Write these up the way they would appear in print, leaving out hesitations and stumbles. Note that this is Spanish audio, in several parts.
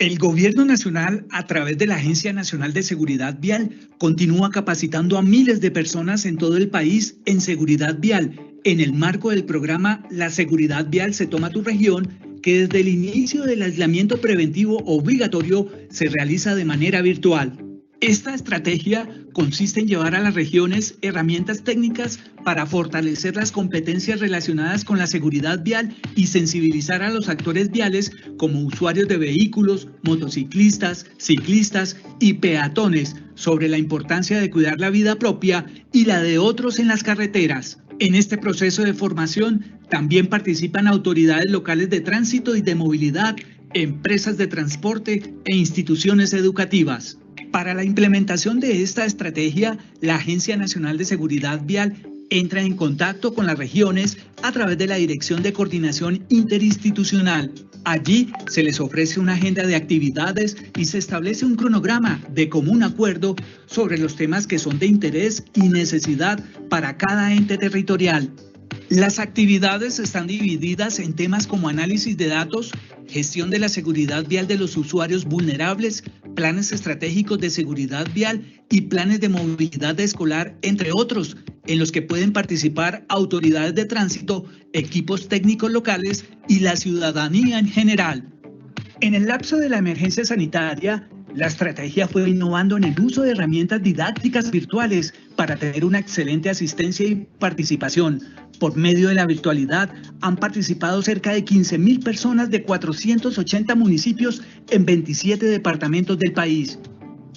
El Gobierno Nacional, a través de la Agencia Nacional de Seguridad Vial, continúa capacitando a miles de personas en todo el país en seguridad vial, en el marco del programa La Seguridad Vial se toma tu región, que desde el inicio del aislamiento preventivo obligatorio se realiza de manera virtual. Esta estrategia consiste en llevar a las regiones herramientas técnicas para fortalecer las competencias relacionadas con la seguridad vial y sensibilizar a los actores viales como usuarios de vehículos, motociclistas, ciclistas y peatones sobre la importancia de cuidar la vida propia y la de otros en las carreteras. En este proceso de formación también participan autoridades locales de tránsito y de movilidad, empresas de transporte e instituciones educativas. Para la implementación de esta estrategia, la Agencia Nacional de Seguridad Vial entra en contacto con las regiones a través de la Dirección de Coordinación Interinstitucional. Allí se les ofrece una agenda de actividades y se establece un cronograma de común acuerdo sobre los temas que son de interés y necesidad para cada ente territorial. Las actividades están divididas en temas como análisis de datos, gestión de la seguridad vial de los usuarios vulnerables, planes estratégicos de seguridad vial y planes de movilidad escolar, entre otros, en los que pueden participar autoridades de tránsito, equipos técnicos locales y la ciudadanía en general. En el lapso de la emergencia sanitaria, la estrategia fue innovando en el uso de herramientas didácticas virtuales para tener una excelente asistencia y participación. Por medio de la virtualidad han participado cerca de 15.000 personas de 480 municipios en 27 departamentos del país.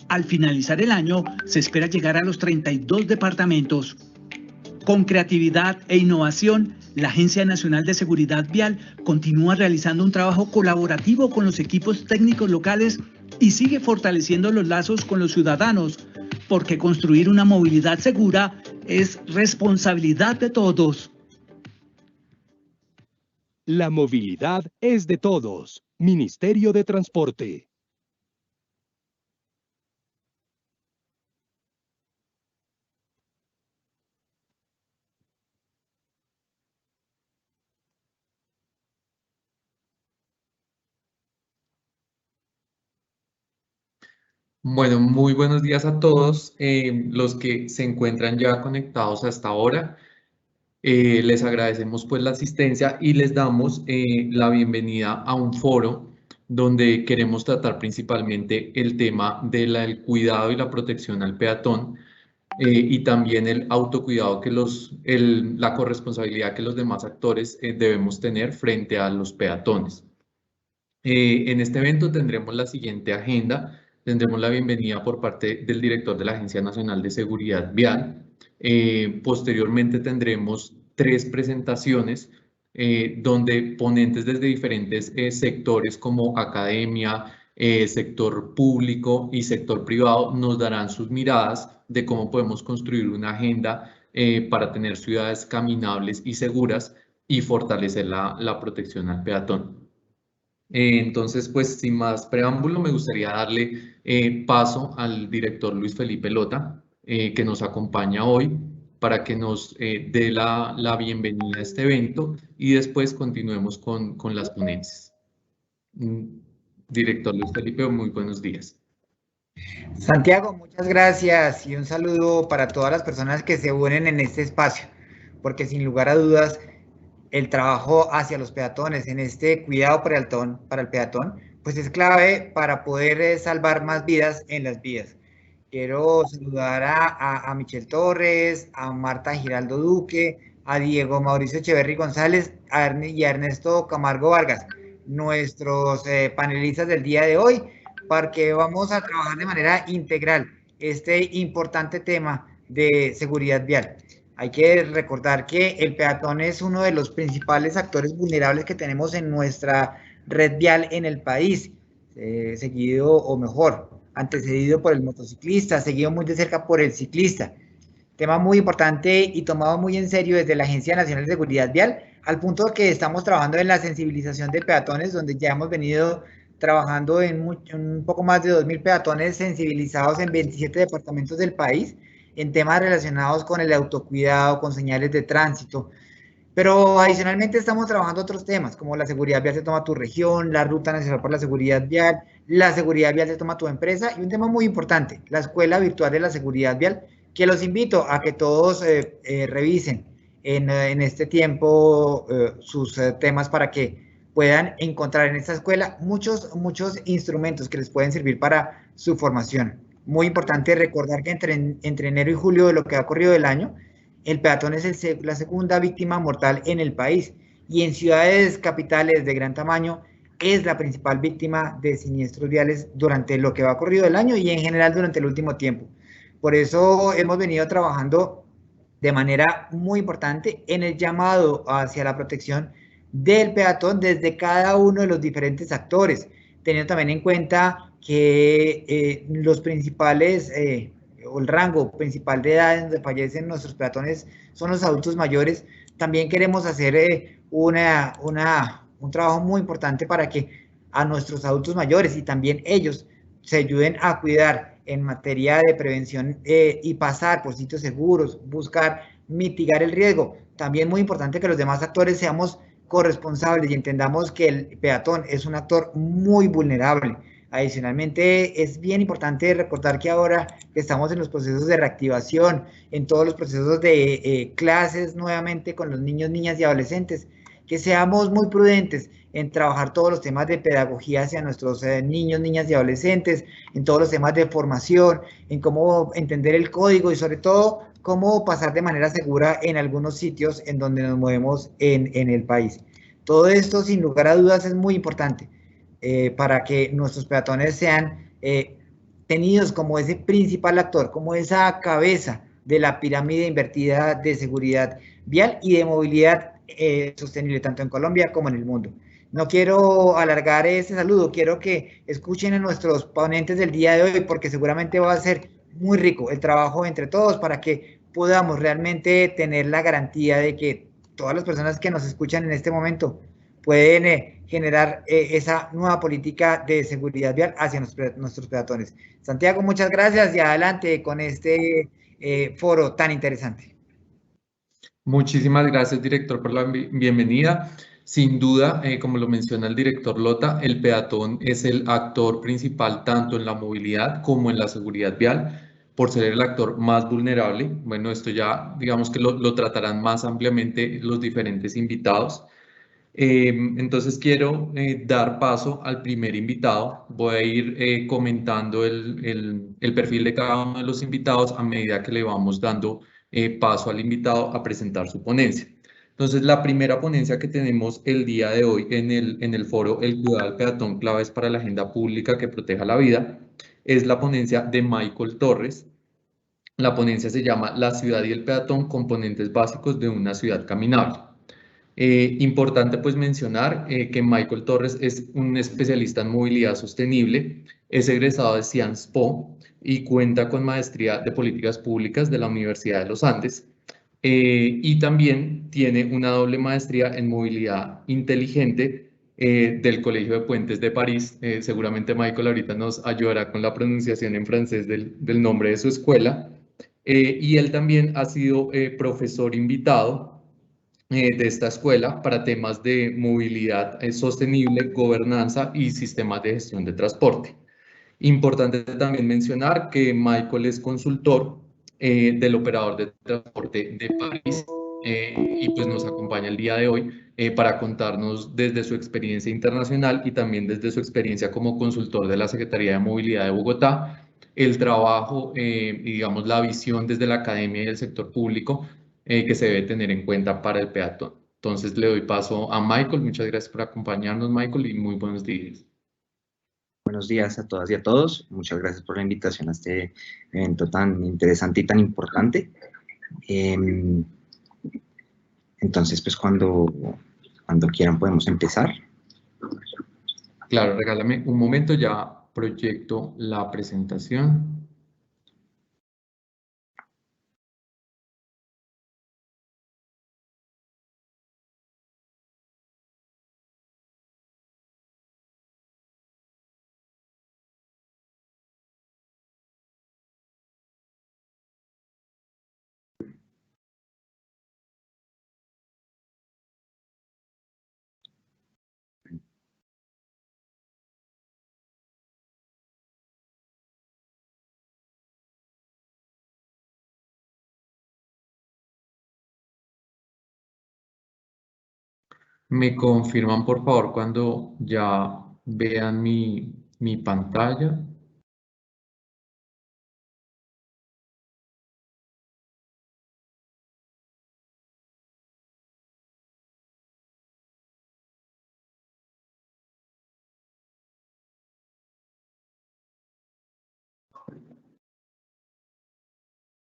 Al finalizar el año, se espera llegar a los 32 departamentos. Con creatividad e innovación, la Agencia Nacional de Seguridad Vial continúa realizando un trabajo colaborativo con los equipos técnicos locales y sigue fortaleciendo los lazos con los ciudadanos, porque construir una movilidad segura es responsabilidad de todos. La movilidad es de todos. Ministerio de Transporte. Bueno, muy buenos días a todos los que se encuentran ya conectados hasta ahora. Les agradecemos pues la asistencia y les damos la bienvenida a un foro donde queremos tratar principalmente el tema del cuidado y la protección al peatón y también el autocuidado la corresponsabilidad que los demás actores debemos tener frente a los peatones. En este evento tendremos la siguiente agenda. Tendremos la bienvenida por parte del director de la Agencia Nacional de Seguridad Vial. Posteriormente tendremos 3 presentaciones donde ponentes desde diferentes sectores como academia, sector público y sector privado nos darán sus miradas de cómo podemos construir una agenda para tener ciudades caminables y seguras y fortalecer la protección al peatón. Entonces, pues sin más preámbulo, me gustaría darle paso al director Luis Felipe Lota, que nos acompaña hoy, para que nos dé la bienvenida a este evento y después continuemos con las ponencias. Director Luis Felipe, muy buenos días. Santiago, muchas gracias y un saludo para todas las personas que se unen en este espacio, porque sin lugar a dudas, el trabajo hacia los peatones, en este cuidado para el peatón, pues es clave para poder salvar más vidas en las vías. Quiero saludar a Michelle Torres, a Marta Giraldo Duque, a Diego Mauricio Echeverry González y a Ernesto Camargo Vargas, nuestros panelistas del día de hoy, porque vamos a trabajar de manera integral este importante tema de seguridad vial. Hay que recordar que el peatón es uno de los principales actores vulnerables que tenemos en nuestra red vial en el país, seguido o mejor, antecedido por el motociclista, seguido muy de cerca por el ciclista. Tema muy importante y tomado muy en serio desde la Agencia Nacional de Seguridad Vial, al punto que estamos trabajando en la sensibilización de peatones, donde ya hemos venido trabajando en un poco más de 2.000 peatones sensibilizados en 27 departamentos del país, en temas relacionados con el autocuidado, con señales de tránsito. Pero adicionalmente estamos trabajando otros temas, como la seguridad vial se toma tu región, la Ruta Nacional por la Seguridad Vial, la seguridad vial se toma tu empresa y un tema muy importante, la Escuela Virtual de la Seguridad Vial, que los invito a que todos revisen en este tiempo sus temas para que puedan encontrar en esta escuela muchos instrumentos que les pueden servir para su formación. Muy importante recordar que entre enero y julio de lo que ha ocurrido del año, el peatón es la segunda víctima mortal en el país y en ciudades capitales de gran tamaño es la principal víctima de siniestros viales durante lo que va ocurrido del año y en general durante el último tiempo. Por eso hemos venido trabajando de manera muy importante en el llamado hacia la protección del peatón desde cada uno de los diferentes actores, teniendo también en cuenta que los principales o el rango principal de edad donde fallecen nuestros peatones son los adultos mayores. También queremos hacer un trabajo muy importante para que a nuestros adultos mayores y también ellos se ayuden a cuidar en materia de prevención y pasar por sitios seguros, buscar mitigar el riesgo. También muy importante que los demás actores seamos corresponsables y entendamos que el peatón es un actor muy vulnerable. Adicionalmente, es bien importante recordar que ahora que estamos en los procesos de reactivación, en todos los procesos de clases nuevamente con los niños, niñas y adolescentes, que seamos muy prudentes en trabajar todos los temas de pedagogía hacia nuestros niños, niñas y adolescentes, en todos los temas de formación, en cómo entender el código y sobre todo cómo pasar de manera segura en algunos sitios en donde nos movemos en el país. Todo esto, sin lugar a dudas, es muy importante para que nuestros peatones sean tenidos como ese principal actor, como esa cabeza de la pirámide invertida de seguridad vial y de movilidad sostenible, tanto en Colombia como en el mundo. No quiero alargar este saludo, quiero que escuchen a nuestros ponentes del día de hoy porque seguramente va a ser muy rico el trabajo entre todos para que podamos realmente tener la garantía de que todas las personas que nos escuchan en este momento pueden generar esa nueva política de seguridad vial hacia nuestros peatones. Santiago, muchas gracias y adelante con este foro tan interesante. Muchísimas gracias, director, por la bienvenida. Sin duda, como lo menciona el director Lota, el peatón es el actor principal tanto en la movilidad como en la seguridad vial, por ser el actor más vulnerable. Bueno, esto ya digamos que lo tratarán más ampliamente los diferentes invitados. Entonces quiero dar paso al primer invitado. Voy a ir comentando el perfil de cada uno de los invitados a medida que le vamos dando paso al invitado a presentar su ponencia. Entonces, la primera ponencia que tenemos el día de hoy en el foro El cuidado del peatón, claves para la agenda pública que proteja la vida, es la ponencia de Michael Torres. La ponencia se llama La ciudad y el peatón, componentes básicos de una ciudad caminable. Importante pues mencionar que Michael Torres es un especialista en movilidad sostenible, es egresado de Sciences Po y cuenta con maestría de políticas públicas de la Universidad de los Andes y también tiene una doble maestría en movilidad inteligente del Colegio de Puentes de París. Seguramente Michael ahorita nos ayudará con la pronunciación en francés del nombre de su escuela. Y él también ha sido profesor invitado de esta escuela para temas de movilidad sostenible, gobernanza y sistemas de gestión de transporte. Importante también mencionar que Michael es consultor del operador de transporte de París y pues nos acompaña el día de hoy para contarnos desde su experiencia internacional y también desde su experiencia como consultor de la Secretaría de Movilidad de Bogotá, el trabajo y digamos la visión desde la academia y el sector público que se debe tener en cuenta para el peatón. Entonces le doy paso a Michael. Muchas gracias por acompañarnos, Michael, y muy buenos días. Buenos días a todas y a todos. Muchas gracias por la invitación a este evento tan interesante y tan importante. Entonces, pues cuando quieran podemos empezar. Claro, regálame un momento, ya proyecto la presentación. Me confirman, por favor, cuando ya vean mi pantalla.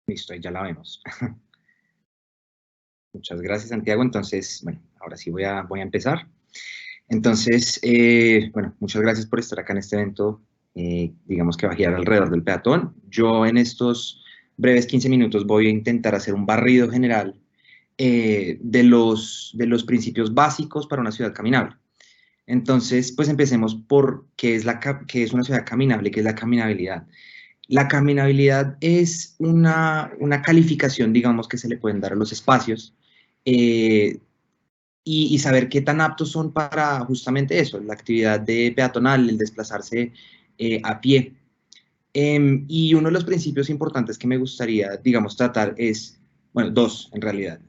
Listo, ahí ya la vemos. Muchas gracias, Santiago. Entonces, bueno, ahora sí voy a empezar. Entonces, bueno, muchas gracias por estar acá en este evento, digamos que va a girar alrededor del peatón. Yo en estos breves 15 minutos voy a intentar hacer un barrido general de los principios básicos para una ciudad caminable. Entonces, pues empecemos por qué es una ciudad caminable, qué es la caminabilidad. La caminabilidad es una calificación, digamos, que se le pueden dar a los espacios y saber qué tan aptos son para justamente eso, la actividad de peatonal, el desplazarse a pie. Y uno de los principios importantes que me gustaría, digamos, tratar es, bueno, dos en realidad.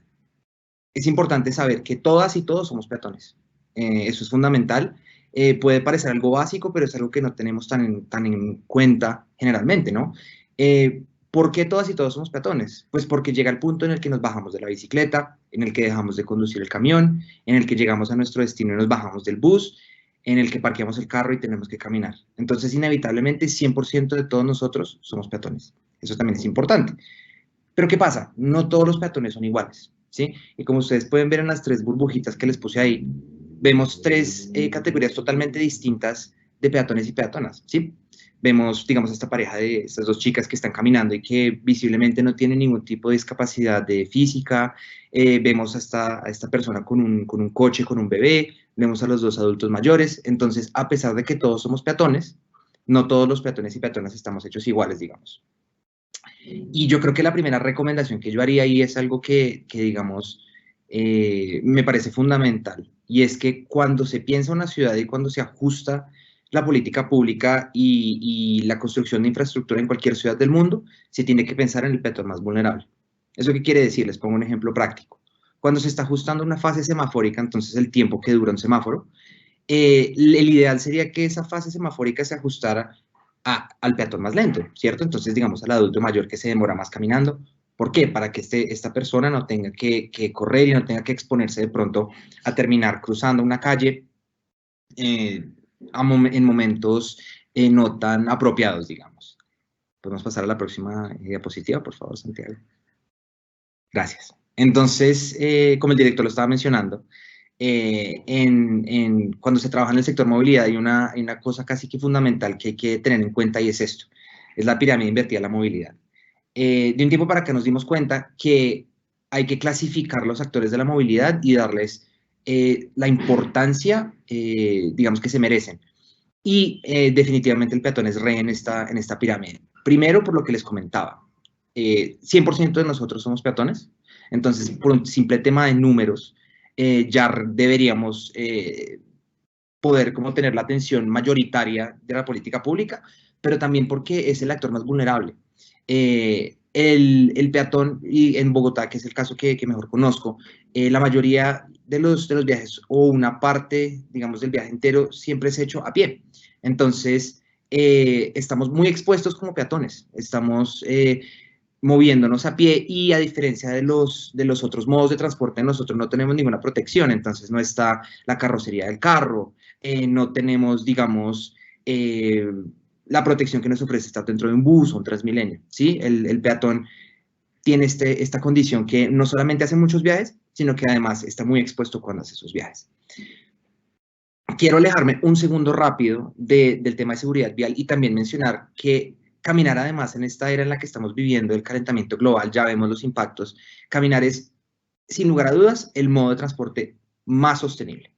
Es importante saber que todas y todos somos peatones. Eso es fundamental. Puede parecer algo básico, pero es algo que no tenemos tan en cuenta generalmente, ¿no? ¿Por qué todas y todos somos peatones? Pues porque llega el punto en el que nos bajamos de la bicicleta, en el que dejamos de conducir el camión, en el que llegamos a nuestro destino y nos bajamos del bus, en el que parqueamos el carro y tenemos que caminar. Entonces, inevitablemente, 100% de todos nosotros somos peatones. Eso también es importante. Pero ¿qué pasa? No todos los peatones son iguales, ¿sí? Y como ustedes pueden ver en las 3 burbujitas que les puse ahí, vemos 3 categorías totalmente distintas de peatones y peatonas, ¿sí? Vemos, digamos, esta pareja de estas 2 chicas que están caminando y que visiblemente no tienen ningún tipo de discapacidad de física. Vemos a esta persona con un coche, con un bebé. Vemos a los 2 adultos mayores. Entonces, a pesar de que todos somos peatones, no todos los peatones y peatonas estamos hechos iguales, digamos. Y yo creo que la primera recomendación que yo haría ahí es algo que digamos, me parece fundamental, y es que cuando se piensa una ciudad y cuando se ajusta la política pública y la construcción de infraestructura en cualquier ciudad del mundo, se tiene que pensar en el peatón más vulnerable. ¿Eso qué quiere decir? Les pongo un ejemplo práctico. Cuando se está ajustando una fase semafórica, entonces el tiempo que dura un semáforo, el ideal sería que esa fase semafórica se ajustara al peatón más lento, ¿cierto? Entonces, digamos, al adulto mayor que se demora más caminando. ¿Por qué? Para que esta persona no tenga que correr y no tenga que exponerse de pronto a terminar cruzando una calle en momentos no tan apropiados, digamos. Podemos pasar a la próxima diapositiva, por favor, Santiago. Gracias. Entonces, como el director lo estaba mencionando, cuando se trabaja en el sector movilidad hay una cosa casi que fundamental que hay que tener en cuenta, y es esto, es la pirámide invertida de la movilidad. De un tiempo para acá nos dimos cuenta que hay que clasificar los actores de la movilidad y darles la importancia, digamos, que se merecen. Y definitivamente el peatón es rey en esta pirámide. Primero, por lo que les comentaba, 100% de nosotros somos peatones, entonces por un simple tema de números, ya deberíamos poder como tener la atención mayoritaria de la política pública, pero también porque es el actor más vulnerable. El peatón, y en Bogotá, que es el caso que mejor conozco, la mayoría de los viajes o una parte, digamos, del viaje entero siempre es hecho a pie. Entonces, estamos muy expuestos como peatones, estamos moviéndonos a pie, y a diferencia de los otros modos de transporte, nosotros no tenemos ninguna protección. Entonces no está la carrocería del carro, no tenemos, digamos, la protección que nos ofrece estar dentro de un bus o un Transmilenio, ¿sí? El peatón tiene esta condición que no solamente hace muchos viajes, sino que además está muy expuesto cuando hace esos viajes. Quiero alejarme un segundo rápido del tema de seguridad vial y también mencionar que caminar, además, en esta era en la que estamos viviendo, el calentamiento global, ya vemos los impactos. Caminar es, sin lugar a dudas, el modo de transporte más sostenible.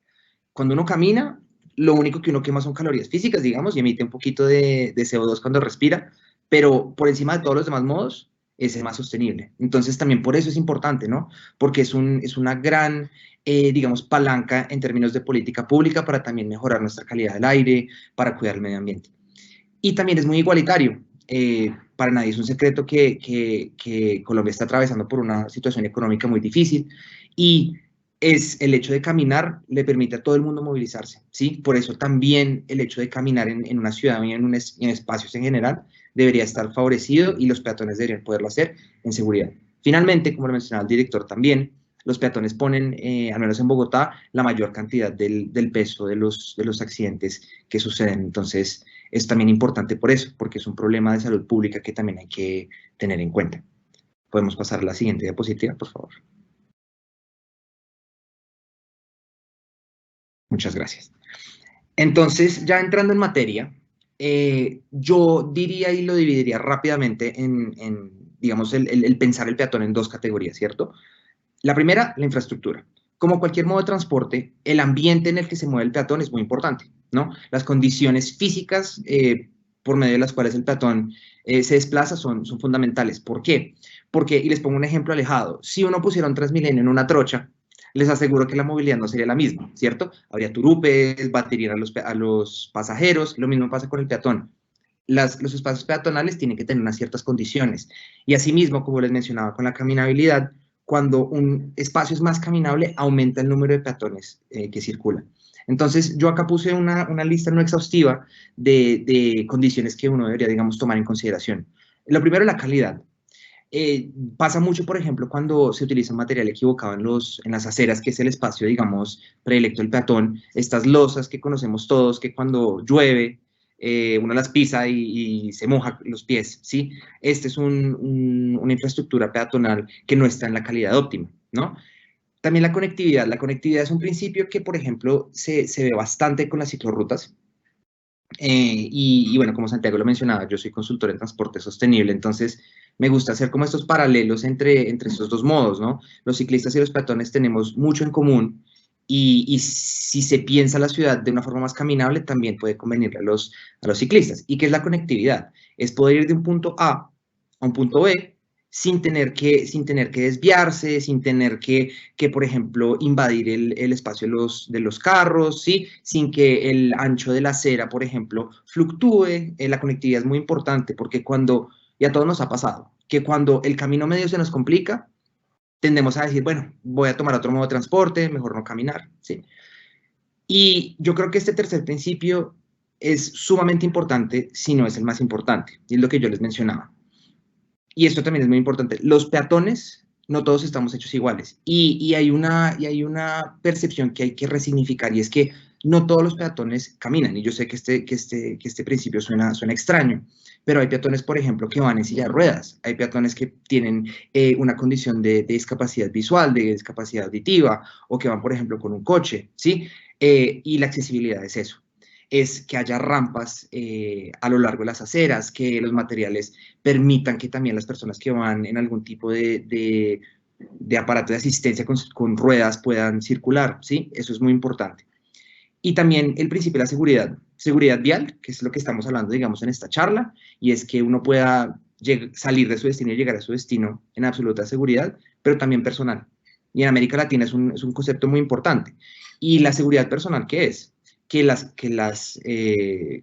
Cuando uno camina, lo único que uno quema son calorías físicas, digamos, y emite un poquito de CO2 cuando respira, pero por encima de todos los demás modos, es el más sostenible. Entonces, también por eso es importante, ¿no? Porque es una gran, digamos, palanca en términos de política pública para también mejorar nuestra calidad del aire, para cuidar el medio ambiente. Y también es muy igualitario. Para nadie es un secreto que Colombia está atravesando por una situación económica muy difícil, y es el hecho de caminar le permite a todo el mundo movilizarse, ¿sí? Por eso también el hecho de caminar en una ciudad y en espacios en general debería estar favorecido y los peatones deberían poderlo hacer en seguridad. Finalmente, como lo mencionaba el director también, los peatones ponen, al menos en Bogotá, la mayor cantidad del peso de los accidentes que suceden. Entonces, es también importante por eso, porque es un problema de salud pública que también hay que tener en cuenta. Podemos pasar a la siguiente diapositiva, por favor. Muchas gracias. Entonces, ya entrando en materia, yo diría y lo dividiría rápidamente en digamos, el pensar el peatón en dos categorías, ¿cierto? La primera, la infraestructura. Como cualquier modo de transporte, el ambiente en el que se mueve el peatón es muy importante, ¿no? Las condiciones físicas por medio de las cuales el peatón se desplaza son fundamentales. ¿Por qué? Porque, y les pongo un ejemplo alejado, si uno pusiera un Transmilenio en una trocha, les aseguro que la movilidad no sería la misma, ¿cierto? Habría turupes, baterían a los pasajeros, lo mismo pasa con el peatón. Los espacios peatonales tienen que tener unas ciertas condiciones. Y asimismo, como les mencionaba con la caminabilidad, cuando un espacio es más caminable, aumenta el número de peatones que circulan. Entonces, yo acá puse una lista no exhaustiva de condiciones que uno debería, digamos, tomar en consideración. Lo primero es la calidad. Pasa mucho, por ejemplo, cuando se utiliza material equivocado en las aceras, que es el espacio, digamos, predilecto del peatón, estas losas que conocemos todos, que cuando llueve, uno las pisa y se moja los pies, ¿sí? Esta es una infraestructura peatonal que no está en la calidad óptima, ¿no? También la conectividad. La conectividad es un principio que, por ejemplo, se ve bastante con las ciclorrutas. Y bueno, como Santiago lo mencionaba, yo soy consultor en transporte sostenible, entonces me gusta hacer como estos paralelos entre estos dos modos, ¿no? Los ciclistas y los peatones tenemos mucho en común y si se piensa la ciudad de una forma más caminable, también puede convenirle a los ciclistas. ¿Y qué es la conectividad? Es poder ir de un punto A un punto B sin tener que desviarse, sin tener que por ejemplo, invadir el espacio de los carros, ¿sí? Sin que el ancho de la acera, por ejemplo, fluctúe. La conectividad es muy importante porque y a todos nos ha pasado, que cuando el camino medio se nos complica, tendemos a decir, bueno, voy a tomar otro modo de transporte, mejor no caminar, ¿sí? Y yo creo que este tercer principio es sumamente importante, si no es el más importante, y es lo que yo les mencionaba. Y esto también es muy importante. Los peatones, no todos estamos hechos iguales. Y hay una percepción que hay que resignificar, y es que no todos los peatones caminan. Y yo sé que este principio suena extraño, pero hay peatones, por ejemplo, que van en silla de ruedas. Hay peatones que tienen una condición de discapacidad visual, de discapacidad auditiva, o que van, por ejemplo, con un coche, ¿sí? Y la accesibilidad es eso. Es que haya rampas a lo largo de las aceras, que los materiales permitan que también las personas que van en algún tipo de aparato de asistencia con ruedas puedan circular, ¿sí? Eso es muy importante. Y también el principio de la seguridad vial, que es lo que estamos hablando, digamos, en esta charla, y es que uno pueda salir de su destino y llegar a su destino en absoluta seguridad, pero también personal. Y en América Latina es un concepto muy importante. ¿Y la seguridad personal qué es? Que las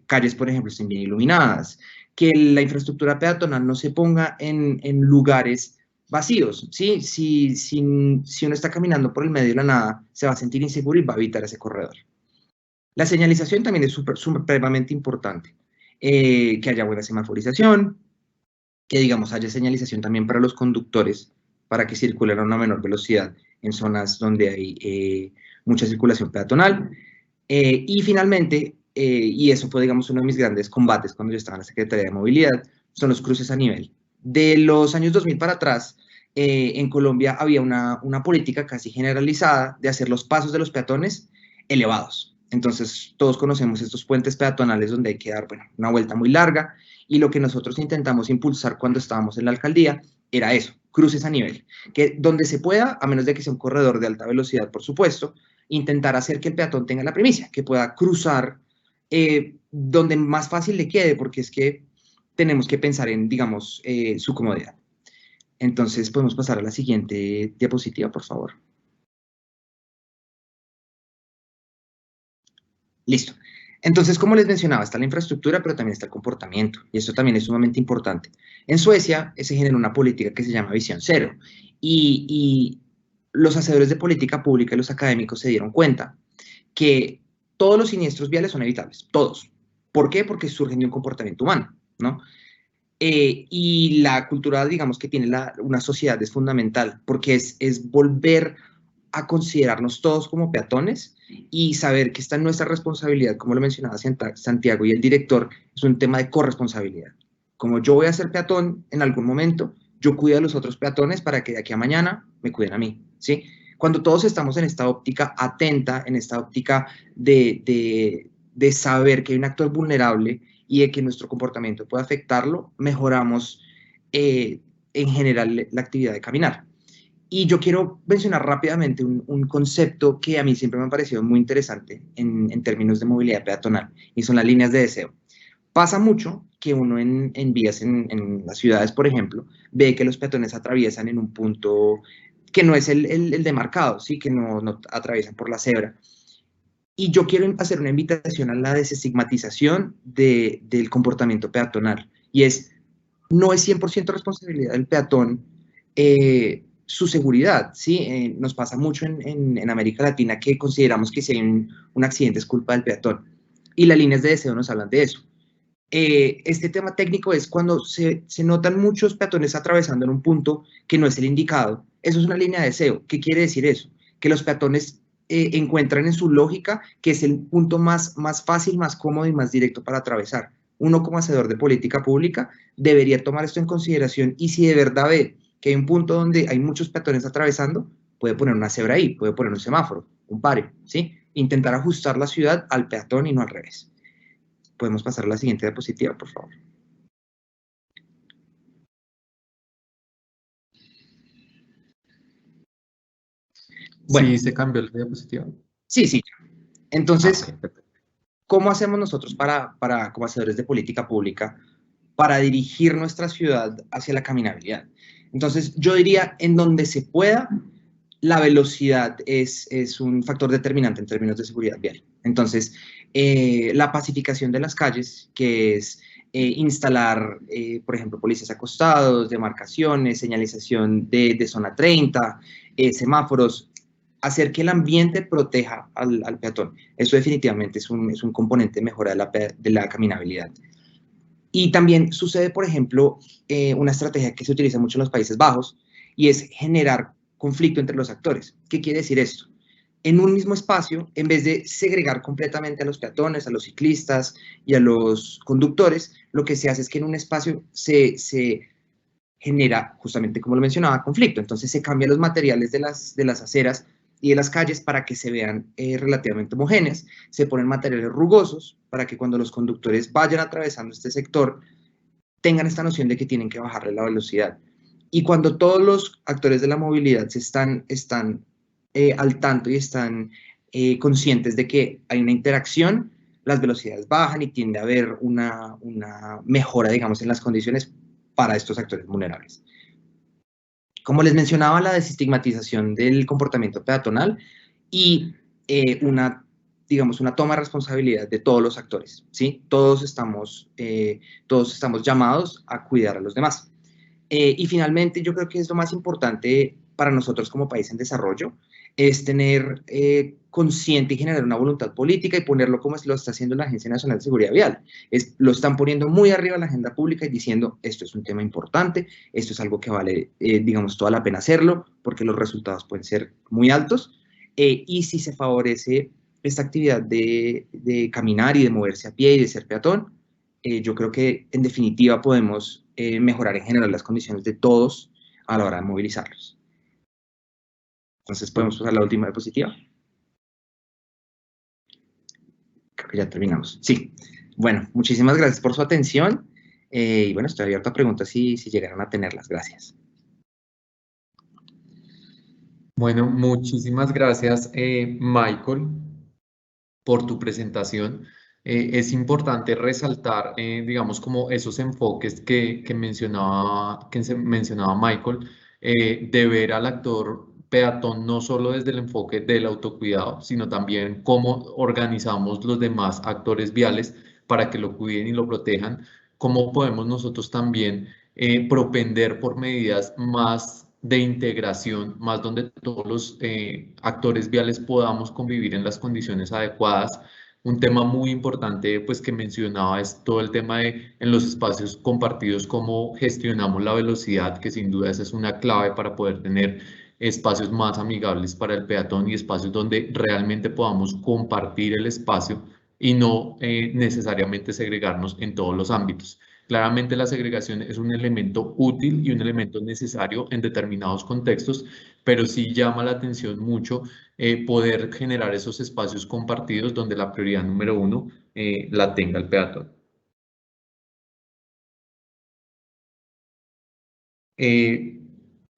calles, por ejemplo, estén bien iluminadas, que la infraestructura peatonal no se ponga en lugares vacíos, ¿sí? Si uno está caminando por el medio de la nada, se va a sentir inseguro y va a evitar ese corredor. La señalización también es supremamente importante, que haya buena semaforización, que, digamos, haya señalización también para los conductores, para que circulen a una menor velocidad en zonas donde hay mucha circulación peatonal. Y finalmente, y eso fue, digamos, uno de mis grandes combates cuando yo estaba en la Secretaría de Movilidad, son los cruces a nivel. De los años 2000 para atrás, en Colombia había una política casi generalizada de hacer los pasos de los peatones elevados. Entonces, todos conocemos estos puentes peatonales donde hay que dar, bueno, una vuelta muy larga, y lo que nosotros intentamos impulsar cuando estábamos en la alcaldía era eso, cruces a nivel, que donde se pueda, a menos de que sea un corredor de alta velocidad, por supuesto, intentar hacer que el peatón tenga la primicia, que pueda cruzar donde más fácil le quede, porque es que tenemos que pensar en, digamos, su comodidad. Entonces, podemos pasar a la siguiente diapositiva, por favor. Listo. Entonces, como les mencionaba, está la infraestructura, pero también está el comportamiento, y esto también es sumamente importante. En Suecia se generó una política que se llama Visión Cero, y los hacedores de política pública y los académicos se dieron cuenta que todos los siniestros viales son evitables, todos. ¿Por qué? Porque surgen de un comportamiento humano, ¿no? Y la cultura, digamos, que tiene una sociedad es fundamental, porque es volver a considerarnos todos como peatones y saber que está en nuestra responsabilidad, como lo mencionaba Santiago y el director, es un tema de corresponsabilidad. Como yo voy a ser peatón en algún momento, yo cuido a los otros peatones para que de aquí a mañana me cuiden a mí, ¿sí? Cuando todos estamos en esta óptica atenta, en esta óptica de saber que hay un actor vulnerable y de que nuestro comportamiento puede afectarlo, mejoramos en general la actividad de caminar. Y yo quiero mencionar rápidamente un concepto que a mí siempre me ha parecido muy interesante en términos de movilidad peatonal, y son las líneas de deseo. Pasa mucho que uno en vías en las ciudades, por ejemplo, ve que los peatones atraviesan en un punto que no es el demarcado, ¿sí? Que no atraviesan por la cebra. Y yo quiero hacer una invitación a la desestigmatización del comportamiento peatonal. Y no es 100% responsabilidad del peatón su seguridad, ¿sí? Nos pasa mucho en América Latina que consideramos que si hay un accidente es culpa del peatón. Y las líneas de deseo nos hablan de eso. Este tema técnico es cuando se notan muchos peatones atravesando en un punto que no es el indicado. Eso es una línea de deseo. ¿Qué quiere decir eso? Que los peatones encuentran en su lógica que es el punto más fácil, más cómodo y más directo para atravesar. Uno como hacedor de política pública debería tomar esto en consideración y si de verdad ve que hay un punto donde hay muchos peatones atravesando, puede poner una cebra ahí, puede poner un semáforo, un pare, ¿sí? Intentar ajustar la ciudad al peatón y no al revés. Podemos pasar a la siguiente diapositiva, por favor. Bueno, ¿sí se cambió la diapositiva? Sí. Entonces, ¿cómo hacemos nosotros como hacedores de política pública para dirigir nuestra ciudad hacia la caminabilidad? Entonces, yo diría, en donde se pueda, la velocidad es un factor determinante en términos de seguridad vial. Entonces, la pacificación de las calles, que es instalar, por ejemplo, policías acostados, demarcaciones, señalización de zona 30, semáforos, hacer que el ambiente proteja al peatón. Eso definitivamente es un componente de mejora de la caminabilidad. Y también sucede, por ejemplo, una estrategia que se utiliza mucho en los Países Bajos y es generar conflicto entre los actores. ¿Qué quiere decir esto? En un mismo espacio, en vez de segregar completamente a los peatones, a los ciclistas y a los conductores, lo que se hace es que en un espacio se genera, justamente como lo mencionaba, conflicto. Entonces se cambian los materiales de las aceras y de las calles para que se vean relativamente homogéneas. Se ponen materiales rugosos para que cuando los conductores vayan atravesando este sector tengan esta noción de que tienen que bajarle la velocidad. Y cuando todos los actores de la movilidad están al tanto y están conscientes de que hay una interacción, las velocidades bajan y tiende a haber una mejora, digamos, en las condiciones para estos actores vulnerables. Como les mencionaba, la desestigmatización del comportamiento peatonal y una toma de responsabilidad de todos los actores, ¿sí? Todos estamos llamados a cuidar a los demás. Y finalmente, yo creo que es lo más importante para nosotros como país en desarrollo, es tener consciente y generar una voluntad política y ponerlo como lo está haciendo la Agencia Nacional de Seguridad Vial. Lo están poniendo muy arriba en la agenda pública y diciendo, esto es un tema importante, esto es algo que vale, digamos, toda la pena hacerlo, porque los resultados pueden ser muy altos, y si se favorece esta actividad de caminar y de moverse a pie y de ser peatón, yo creo que en definitiva podemos mejorar en general las condiciones de todos a la hora de movilizarlos. Entonces podemos pasar a la última diapositiva. Creo que ya terminamos. Sí. Bueno, muchísimas gracias por su atención. Y bueno, estoy abierto a preguntas si llegaran a tenerlas. Gracias. Bueno, muchísimas gracias, Michael, por tu presentación. Es importante resaltar, digamos, como esos enfoques que mencionaba Michael, de ver al actor peatón no solo desde el enfoque del autocuidado, sino también cómo organizamos los demás actores viales para que lo cuiden y lo protejan, cómo podemos nosotros también propender por medidas más de integración, más donde todos los actores viales podamos convivir en las condiciones adecuadas. Un tema muy importante pues que mencionaba es todo el tema de en los espacios compartidos, cómo gestionamos la velocidad, que sin duda esa es una clave para poder tener espacios más amigables para el peatón y espacios donde realmente podamos compartir el espacio y no necesariamente segregarnos en todos los ámbitos. Claramente la segregación es un elemento útil y un elemento necesario en determinados contextos, pero sí llama la atención mucho poder generar esos espacios compartidos donde la prioridad número uno la tenga el peatón.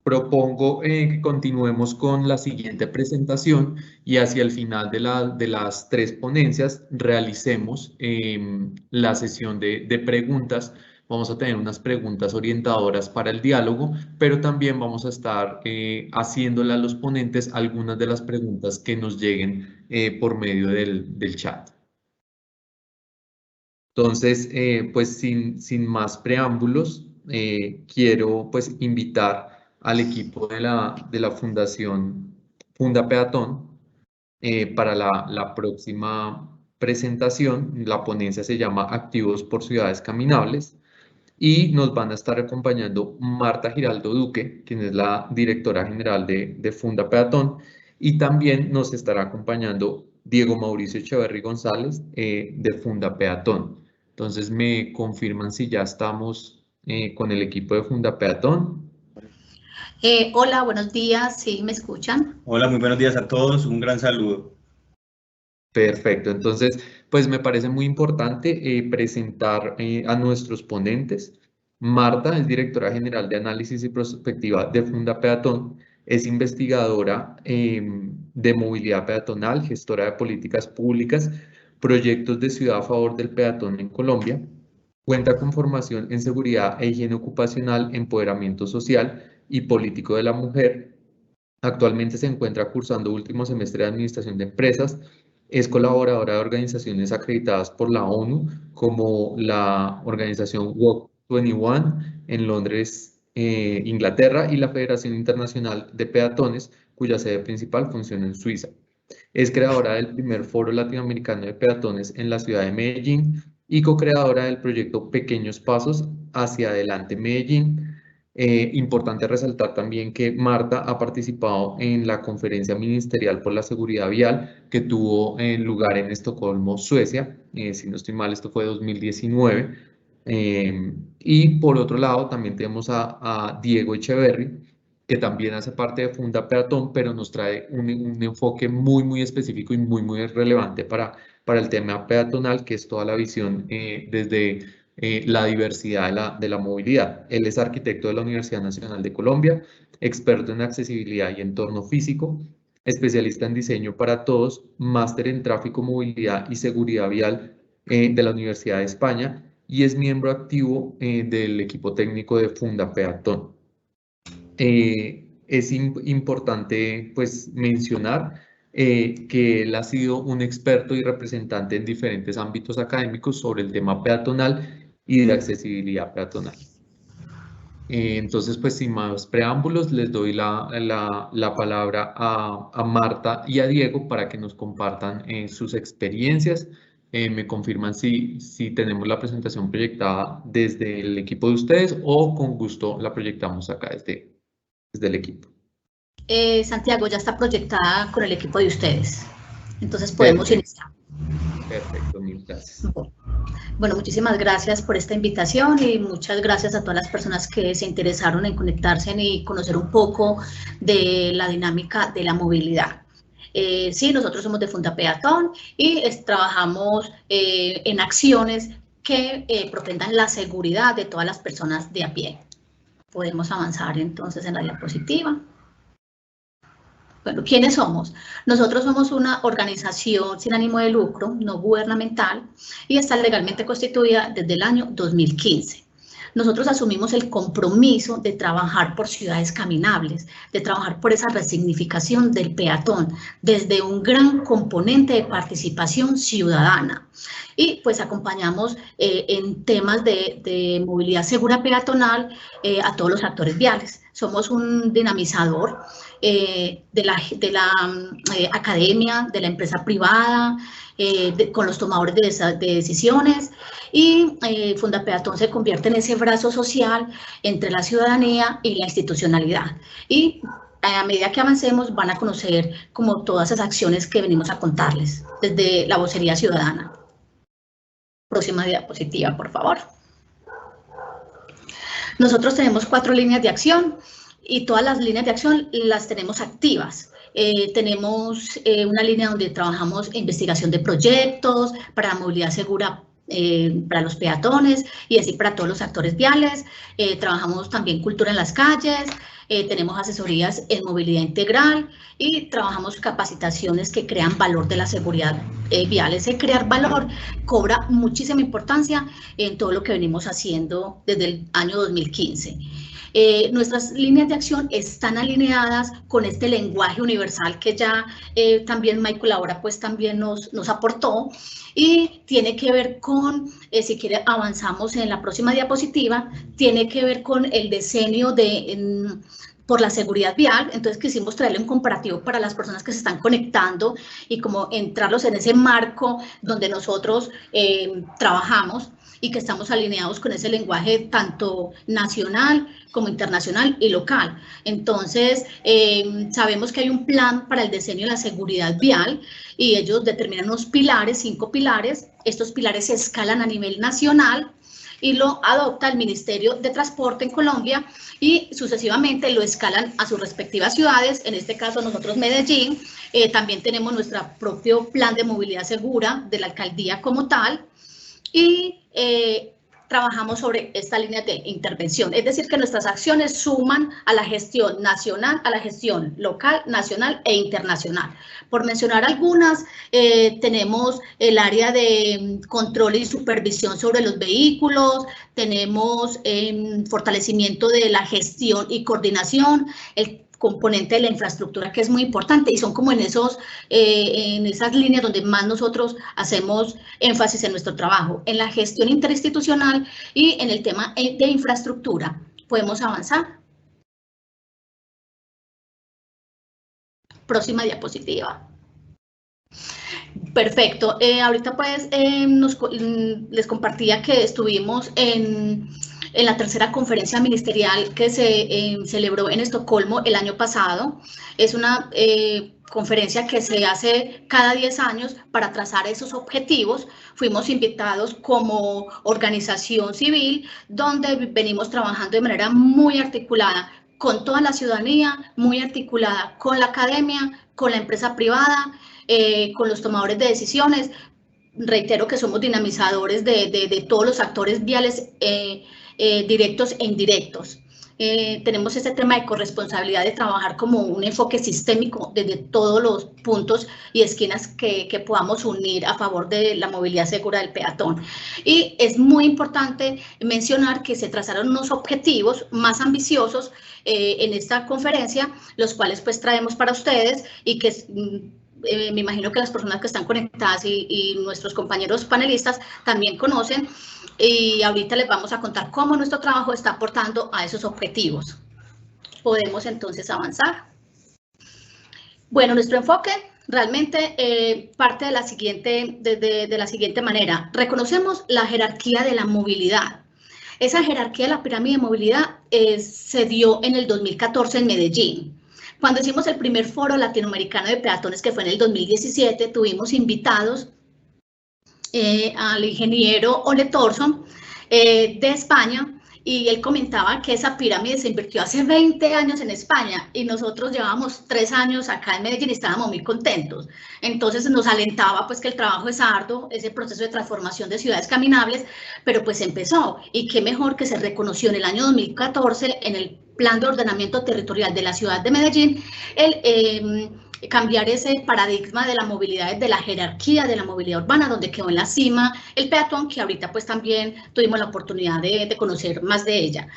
Propongo que continuemos con la siguiente presentación y hacia el final de las 3 ponencias realicemos la sesión de preguntas. Vamos a tener unas preguntas orientadoras para el diálogo, pero también vamos a estar haciéndole a los ponentes algunas de las preguntas que nos lleguen por medio del chat. Entonces, pues sin más preámbulos, quiero pues invitar al equipo de la Fundación Funda Peatón para la próxima presentación. La ponencia se llama Activos por Ciudades Caminables y nos van a estar acompañando Marta Giraldo Duque, quien es la directora general de Funda Peatón, y también nos estará acompañando Diego Mauricio Echeverry González de Funda Peatón. Entonces me confirman si ya estamos con el equipo de Funda Peatón. Hola, buenos días, ¿sí me escuchan? Hola, muy buenos días a todos, un gran saludo. Perfecto, entonces pues me parece muy importante presentar a nuestros ponentes. Marta es directora general de análisis y prospectiva de Funda Peatón, es investigadora de movilidad peatonal, gestora de políticas públicas, proyectos de ciudad a favor del peatón en Colombia, cuenta con formación en seguridad e higiene ocupacional, empoderamiento social y político de la mujer. Actualmente se encuentra cursando último semestre de administración de empresas. Es colaboradora de organizaciones acreditadas por la ONU, como la organización Walk 21 en Londres, Inglaterra, y la Federación Internacional de Peatones, cuya sede principal funciona en Suiza. Es creadora del primer Foro Latinoamericano de Peatones en la ciudad de Medellín y co-creadora del proyecto Pequeños Pasos hacia Adelante Medellín. Importante resaltar también que Marta ha participado en la conferencia ministerial por la seguridad vial que tuvo lugar en Estocolmo, Suecia. Si no estoy mal, esto fue 2019. Y por otro lado, también tenemos a Diego Echeverry, que también hace parte de Funda Peatón, pero nos trae un enfoque muy específico y muy relevante para el tema peatonal, que es toda la visión desde la diversidad de la movilidad. Él es arquitecto de la Universidad Nacional de Colombia, experto en accesibilidad y entorno físico, especialista en diseño para todos, máster en tráfico, movilidad y seguridad vial de la Universidad de España y es miembro activo del equipo técnico de Funda Peatón. Es importante pues mencionar que él ha sido un experto y representante en diferentes ámbitos académicos sobre el tema peatonal y de accesibilidad peatonal. Entonces, pues sin más preámbulos, les doy la palabra a Marta y a Diego para que nos compartan sus experiencias. Me confirman si tenemos la presentación proyectada desde el equipo de ustedes o con gusto la proyectamos acá desde el equipo. Santiago, ya está proyectada con el equipo de ustedes, entonces podemos iniciar. Perfecto, mil gracias. Bueno, muchísimas gracias por esta invitación y muchas gracias a todas las personas que se interesaron en conectarse y conocer un poco de la dinámica de la movilidad. Sí, nosotros somos de Funda Peatón y trabajamos en acciones que propendan la seguridad de todas las personas de a pie. Podemos avanzar entonces en la diapositiva. Bueno, ¿quiénes somos? Nosotros somos una organización sin ánimo de lucro, no gubernamental, y está legalmente constituida desde el año 2015. Nosotros asumimos el compromiso de trabajar por ciudades caminables, de trabajar por esa resignificación del peatón, desde un gran componente de participación ciudadana. Y pues acompañamos en temas de movilidad segura peatonal a todos los actores viales. somos un dinamizador de la academia, de la empresa privada, con los tomadores de decisiones, y Fundapeatón se convierte en ese brazo social entre la ciudadanía y la institucionalidad. Y a medida que avancemos van a conocer como todas esas acciones que venimos a contarles desde la vocería ciudadana. Próxima diapositiva, por favor. Nosotros tenemos 4 líneas de acción y todas las líneas de acción las tenemos activas. Tenemos una línea donde trabajamos investigación de proyectos para movilidad segura para los peatones y así para todos los actores viales. Trabajamos también cultura en las calles, tenemos asesorías en movilidad integral y trabajamos capacitaciones que crean valor de la seguridad vial. Ese crear valor cobra muchísima importancia en todo lo que venimos haciendo desde el año 2015. Nuestras líneas de acción están alineadas con este lenguaje universal que ya también Michael ahora pues también nos aportó, y tiene que ver con, si quiere avanzamos en la próxima diapositiva, tiene que ver con el diseño por la seguridad vial. Entonces quisimos traerle un comparativo para las personas que se están conectando y como entrarlos en ese marco donde nosotros trabajamos y que estamos alineados con ese lenguaje tanto nacional como internacional y local. Entonces, sabemos que hay un plan para el diseño de la seguridad vial y ellos determinan unos pilares, 5 pilares. Estos pilares se escalan a nivel nacional y lo adopta el Ministerio de Transporte en Colombia y sucesivamente lo escalan a sus respectivas ciudades. En este caso nosotros Medellín, también tenemos nuestro propio plan de movilidad segura de la alcaldía como tal, y trabajamos sobre esta línea de intervención, es decir, que nuestras acciones suman a la gestión nacional, a la gestión local, nacional e internacional. Por mencionar algunas, tenemos el área de control y supervisión sobre los vehículos, tenemos fortalecimiento de la gestión y coordinación, el componente de la infraestructura que es muy importante, y son como en esas líneas donde más nosotros hacemos énfasis en nuestro trabajo, en la gestión interinstitucional y en el tema de infraestructura. ¿Podemos avanzar? Próxima diapositiva. Perfecto. Ahorita pues les compartía que estuvimos en la tercera conferencia ministerial que se celebró en Estocolmo el año pasado. Es una conferencia que se hace cada 10 años para trazar esos objetivos. Fuimos invitados como organización civil, donde venimos trabajando de manera muy articulada con toda la ciudadanía, muy articulada con la academia, con la empresa privada, con los tomadores de decisiones. Reitero que somos dinamizadores de todos los actores viales directos e indirectos. Tenemos ese tema de corresponsabilidad de trabajar como un enfoque sistémico desde todos los puntos y esquinas que podamos unir a favor de la movilidad segura del peatón. Y es muy importante mencionar que se trazaron unos objetivos más ambiciosos en esta conferencia, los cuales pues traemos para ustedes y que me imagino que las personas que están conectadas y nuestros compañeros panelistas también conocen, y ahorita les vamos a contar cómo nuestro trabajo está aportando a esos objetivos. Podemos entonces avanzar. Bueno, nuestro enfoque realmente parte de la siguiente manera. Reconocemos la jerarquía de la movilidad. Esa jerarquía de la pirámide de movilidad se dio en el 2014 en Medellín. Cuando hicimos el primer foro latinoamericano de peatones, que fue en el 2017, tuvimos invitados al ingeniero Ole Thorson de España, y él comentaba que esa pirámide se invirtió hace 20 años en España y nosotros llevábamos 3 años acá en Medellín y estábamos muy contentos. Entonces nos alentaba pues que el trabajo es arduo, ese proceso de transformación de ciudades caminables, pero pues empezó, y qué mejor que se reconoció en el año 2014 en el Plan de Ordenamiento Territorial de la Ciudad de Medellín cambiar ese paradigma de la movilidad, de la jerarquía de la movilidad urbana, donde quedó en la cima el peatón, que ahorita pues también tuvimos la oportunidad de conocer más de ella.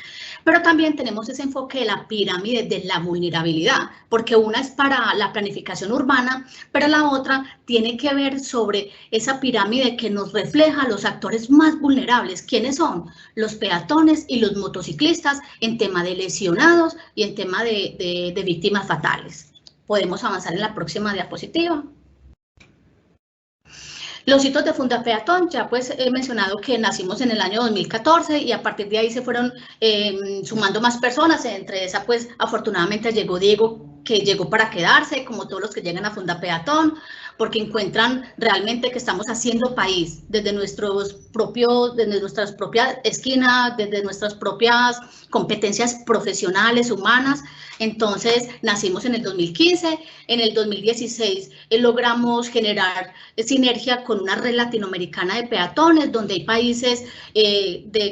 Pero también tenemos ese enfoque de la pirámide de la vulnerabilidad, porque una es para la planificación urbana, pero la otra tiene que ver sobre esa pirámide que nos refleja los actores más vulnerables. ¿Quiénes son? Los peatones y los motociclistas en tema de lesionados y en tema de víctimas fatales. Podemos avanzar en la próxima diapositiva. Los hitos de Fundapeatón, ya pues he mencionado que nacimos en el año 2014 y a partir de ahí se fueron sumando más personas, entre esas pues afortunadamente llegó Diego, que llegó para quedarse, como todos los que llegan a Fundapeatón, porque encuentran realmente que estamos haciendo país desde nuestras propias esquinas, desde nuestras propias competencias profesionales, humanas. Entonces nacimos en el 2015, en el 2016 logramos generar sinergia con una red latinoamericana de peatones, donde hay países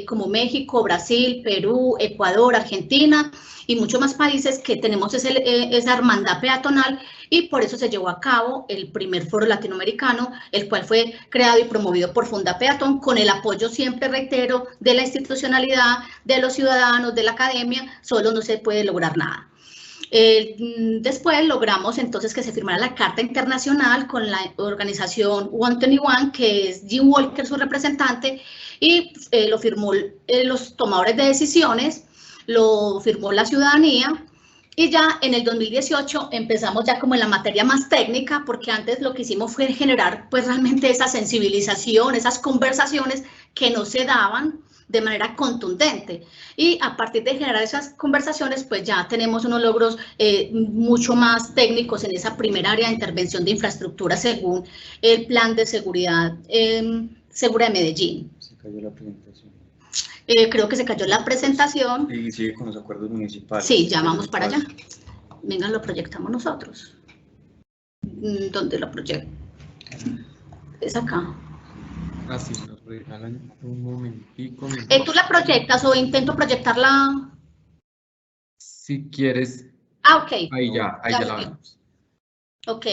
como México, Brasil, Perú, Ecuador, Argentina y muchos más países que tenemos esa hermandad peatonal, y por eso se llevó a cabo el primer foro latinoamericano, el cual fue creado y promovido por Fundapeatón, con el apoyo, siempre reitero, de la institucionalidad, de los ciudadanos, de la academia. Solo no se puede lograr nada. Después logramos entonces que se firmara la Carta Internacional con la organización 121, que es Jim Walker su representante, y lo firmó los tomadores de decisiones, lo firmó la ciudadanía, y ya en el 2018 empezamos ya como en la materia más técnica, porque antes lo que hicimos fue generar pues realmente esa sensibilización, esas conversaciones que no se daban de manera contundente, y a partir de generar esas conversaciones pues ya tenemos unos logros mucho más técnicos en esa primera área de intervención de infraestructura según el Plan de Seguridad Segura de Medellín. Se cayó la presentación. Creo que se cayó la presentación. Y sigue con los acuerdos municipales. Sí, ya vamos para allá. Venga, lo proyectamos nosotros. ¿Dónde lo proyecto? Es acá. Así nos regalan un momentico. ¿Tú la proyectas o intento proyectarla? Si quieres. Ah, ok. Ahí ya la vemos. Ok,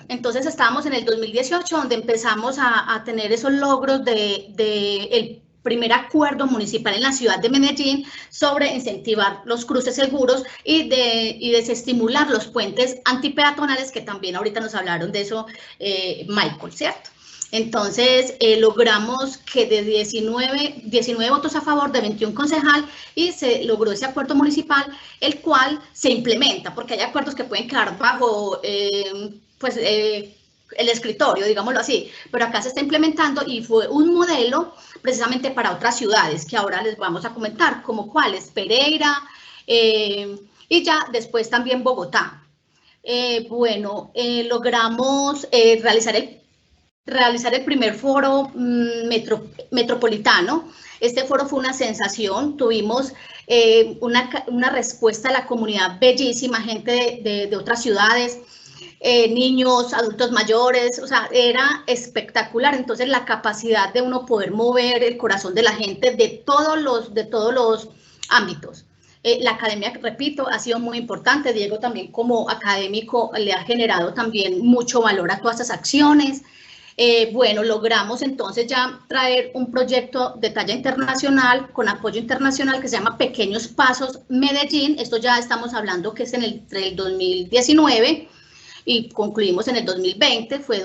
entonces estábamos en el 2018, donde empezamos a tener esos logros el primer acuerdo municipal en la ciudad de Medellín sobre incentivar los cruces seguros y desestimular los puentes antipeatonales, que también ahorita nos hablaron de eso Michael, ¿cierto? Entonces logramos que de 19 votos a favor de 21 concejal, y se logró ese acuerdo municipal, el cual se implementa, porque hay acuerdos que pueden quedar bajo el escritorio, digámoslo así, pero acá se está implementando y fue un modelo precisamente para otras ciudades que ahora les vamos a comentar, como cuáles, Pereira, y ya después también Bogotá. Logramos realizar el primer foro metropolitano. Este foro fue una sensación, tuvimos una respuesta de la comunidad bellísima, gente de otras ciudades, niños, adultos mayores, o sea, era espectacular. Entonces la capacidad de uno poder mover el corazón de la gente de todos los ámbitos. La academia, repito, ha sido muy importante. Diego también como académico le ha generado también mucho valor a todas estas acciones. Logramos entonces ya traer un proyecto de talla internacional, con apoyo internacional, que se llama Pequeños Pasos Medellín. Esto ya estamos hablando que es entre el 2019 y concluimos en el 2020, fue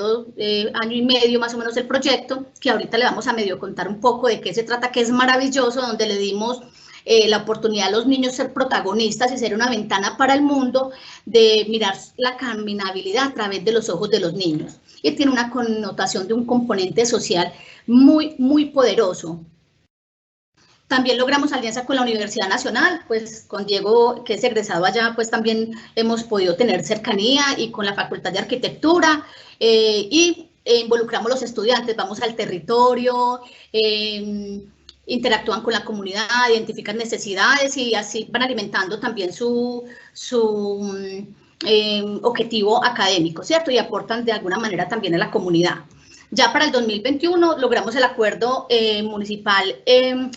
año y medio más o menos el proyecto, que ahorita le vamos a medio contar un poco de qué se trata, que es maravilloso, donde le dimos la oportunidad a los niños ser protagonistas y ser una ventana para el mundo, de mirar la caminabilidad a través de los ojos de los niños. Y tiene una connotación de un componente social muy, muy poderoso. También logramos alianza con la Universidad Nacional, pues con Diego, que es egresado allá, pues también hemos podido tener cercanía, y con la Facultad de Arquitectura, involucramos a los estudiantes, vamos al territorio, interactúan con la comunidad, identifican necesidades, y así van alimentando también su objetivo académico, ¿cierto? Y aportan de alguna manera también a la comunidad. Ya para el 2021 logramos el acuerdo municipal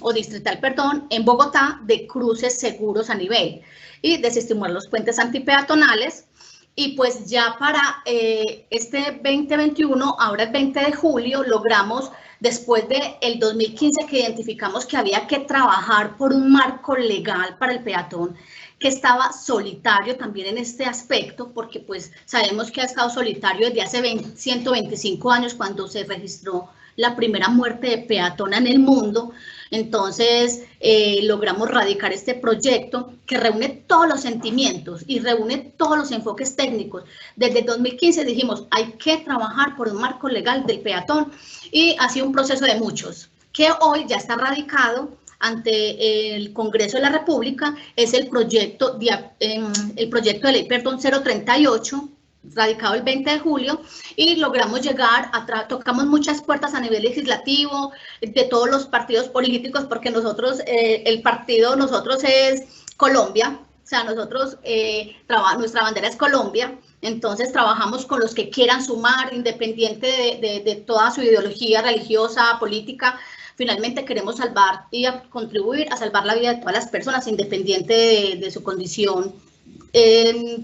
o distrital, perdón, en Bogotá, de cruces seguros a nivel y desestimular los puentes antipeatonales. Y pues ya para este 2021, ahora el 20 de julio, logramos, después del 2015 que identificamos que había que trabajar por un marco legal para el peatón, que estaba solitario también en este aspecto, porque pues sabemos que ha estado solitario desde hace 125 años cuando se registró la primera muerte de peatona en el mundo. Entonces logramos radicar este proyecto que reúne todos los sentimientos y reúne todos los enfoques técnicos. Desde el 2015 dijimos, hay que trabajar por un marco legal del peatón, y ha sido un proceso de muchos, que hoy ya está radicado ante el Congreso de la República. Es el proyecto de ley, perdón, 038, radicado el 20 de julio, y logramos llegar, tocamos muchas puertas a nivel legislativo, de todos los partidos políticos, porque nosotros, el partido nosotros es Colombia, o sea, nosotros, nuestra bandera es Colombia, entonces trabajamos con los que quieran sumar, independiente de toda su ideología religiosa, política. Finalmente queremos salvar y contribuir a salvar la vida de todas las personas, independiente de su condición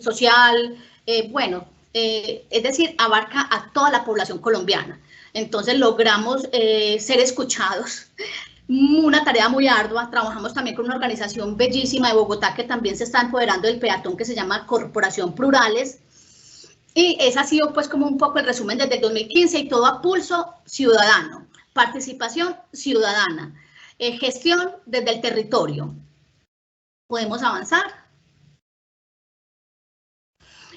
social, es decir, abarca a toda la población colombiana. Entonces logramos ser escuchados, una tarea muy ardua. Trabajamos también con una organización bellísima de Bogotá que también se está empoderando del peatón, que se llama Corporación Plurales, y ese ha sido pues como un poco el resumen desde el 2015, y todo a pulso ciudadano. Participación ciudadana, gestión desde el territorio. ¿Podemos avanzar?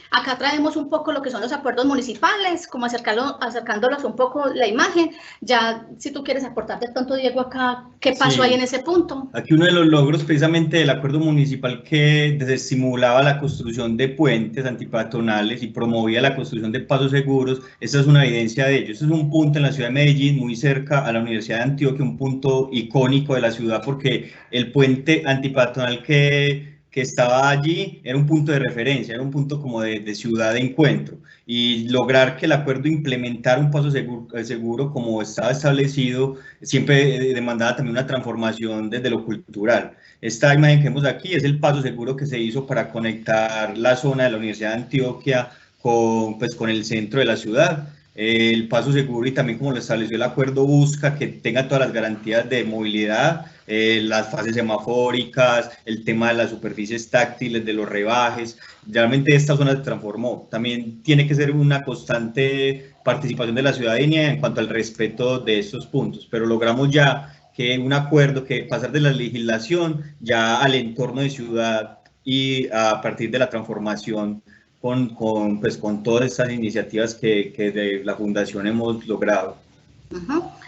Acá traemos un poco lo que son los acuerdos municipales, como acercándolos un poco la imagen. Ya, si tú quieres aportarte tanto, Diego, acá, ¿qué pasó ahí en ese punto? Aquí uno de los logros precisamente del acuerdo municipal, que desestimulaba la construcción de puentes antipeatonales y promovía la construcción de pasos seguros. Esa es una evidencia de ello. Este es un punto en la ciudad de Medellín, muy cerca a la Universidad de Antioquia, un punto icónico de la ciudad, porque el puente antipeatonal que estaba allí era un punto de referencia, era un punto como de ciudad de encuentro, y lograr que el acuerdo implementara un paso seguro como estaba establecido siempre demandaba también una transformación desde lo cultural. Esta imagen que vemos aquí es el paso seguro que se hizo para conectar la zona de la Universidad de Antioquia con el centro de la ciudad. El paso seguro, y también como lo estableció el acuerdo, busca que tenga todas las garantías de movilidad, las fases semafóricas, el tema de las superficies táctiles, de los rebajes. Realmente esta zona se transformó. También tiene que ser una constante participación de la ciudadanía en cuanto al respeto de estos puntos, pero logramos ya que un acuerdo, que pasar de la legislación ya al entorno de ciudad, y a partir de la transformación con todas estas iniciativas que de la Fundación hemos logrado.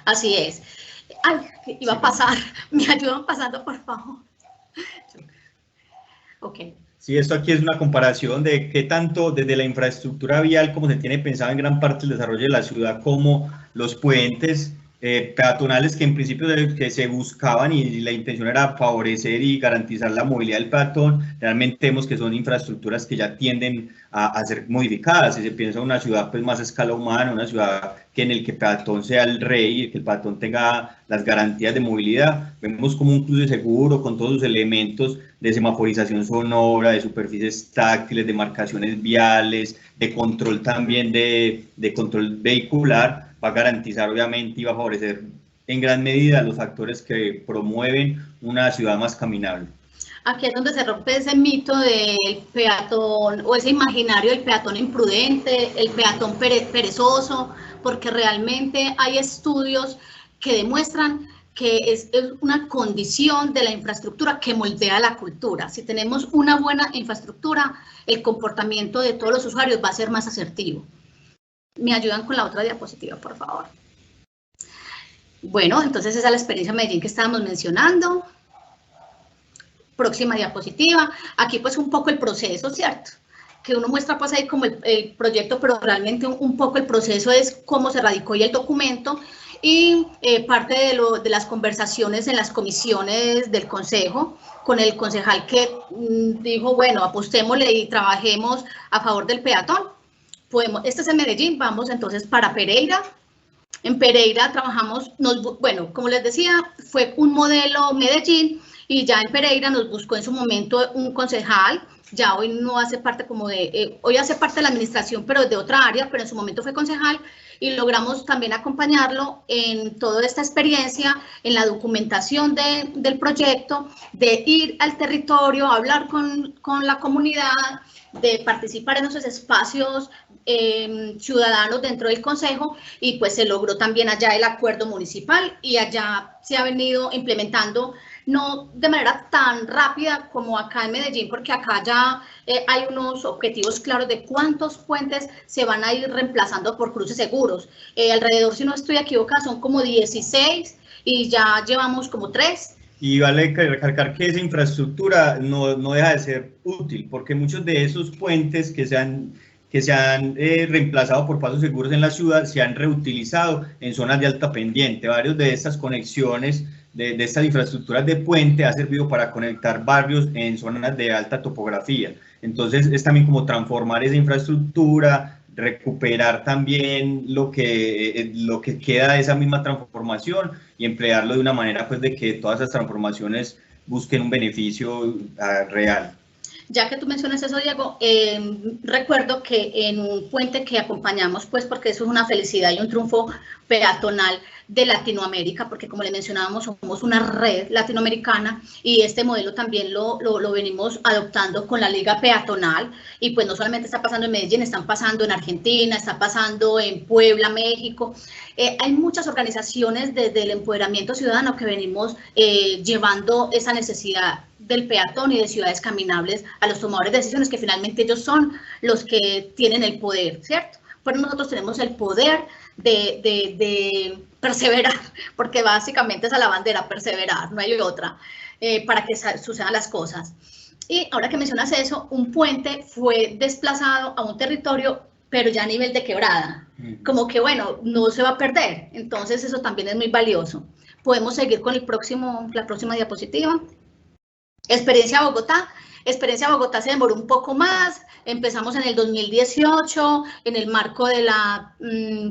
Así es. Ay, iba a pasar. ¿Me ayudan pasando, por favor? Ok. Sí, esto aquí es una comparación de qué tanto desde la infraestructura vial, como se tiene pensado en gran parte el desarrollo de la ciudad, como los puentes peatonales, que en principio que se buscaban, y la intención era favorecer y garantizar la movilidad del peatón. Realmente vemos que son infraestructuras que ya tienden a ser modificadas. Si se piensa en una ciudad pues más a escala humana, una ciudad en el que el peatón sea el rey y que el peatón tenga las garantías de movilidad, vemos como un cruce seguro con todos sus elementos de semaforización sonora, de superficies táctiles, de marcaciones viales, de control también de control vehicular, va a garantizar obviamente y va a favorecer en gran medida los factores que promueven una ciudad más caminable. Aquí es donde se rompe ese mito del peatón, o ese imaginario del peatón imprudente, el peatón perezoso, porque realmente hay estudios que demuestran que es una condición de la infraestructura que moldea la cultura. Si tenemos una buena infraestructura, el comportamiento de todos los usuarios va a ser más asertivo. ¿Me ayudan con la otra diapositiva, por favor? Bueno, entonces esa es la experiencia Medellín que estábamos mencionando. Próxima diapositiva. Aquí pues un poco el proceso, ¿cierto? Que uno muestra pues ahí como el proyecto, pero realmente un poco el proceso es cómo se radicó y el documento, y parte de las conversaciones en las comisiones del consejo con el concejal que dijo, bueno, apostémosle y trabajemos a favor del peatón. Este es en Medellín, vamos entonces para Pereira. En Pereira trabajamos, bueno, como les decía, fue un modelo Medellín, y ya en Pereira nos buscó en su momento un concejal, ya hoy no hace parte como de, hoy hace parte de la administración, pero de otra área, pero en su momento fue concejal, y logramos también acompañarlo en toda esta experiencia, en la documentación del proyecto, de ir al territorio, hablar con la comunidad, de participar en esos espacios ciudadanos dentro del consejo, y pues se logró también allá el acuerdo municipal, y allá se ha venido implementando, no de manera tan rápida como acá en Medellín, porque acá ya hay unos objetivos claros de cuántos puentes se van a ir reemplazando por cruces seguros. Alrededor, si no estoy equivocada, son como 16 y ya llevamos como 3. Y vale recalcar que esa infraestructura no deja de ser útil, porque muchos de esos puentes que se han reemplazado por pasos seguros en la ciudad se han reutilizado en zonas de alta pendiente. Varios de estas conexiones de estas infraestructuras de puente ha servido para conectar barrios en zonas de alta topografía. Entonces es también como transformar esa infraestructura, recuperar también lo que queda de esa misma transformación y emplearlo de una manera pues de que todas esas transformaciones busquen un beneficio real. Ya que tú mencionas eso, Diego, recuerdo que en un puente que acompañamos, pues porque eso es una felicidad y un triunfo peatonal de Latinoamérica, porque como le mencionábamos, somos una red latinoamericana y este modelo también lo venimos adoptando con la Liga Peatonal, y pues no solamente está pasando en Medellín, están pasando en Argentina, está pasando en Puebla, México. Hay muchas organizaciones desde el empoderamiento ciudadano que venimos llevando esa necesidad del peatón y de ciudades caminables a los tomadores de decisiones, que finalmente ellos son los que tienen el poder, ¿cierto? Pero nosotros tenemos el poder de perseverar, porque básicamente es a la bandera, perseverar, no hay otra, para que sucedan las cosas. Y ahora que mencionas eso, un puente fue desplazado a un territorio, pero ya a nivel de quebrada, como que bueno, no se va a perder, entonces eso también es muy valioso. Podemos seguir con la próxima diapositiva. Experiencia Bogotá. Experiencia Bogotá se demoró un poco más, empezamos en el 2018, en el marco de la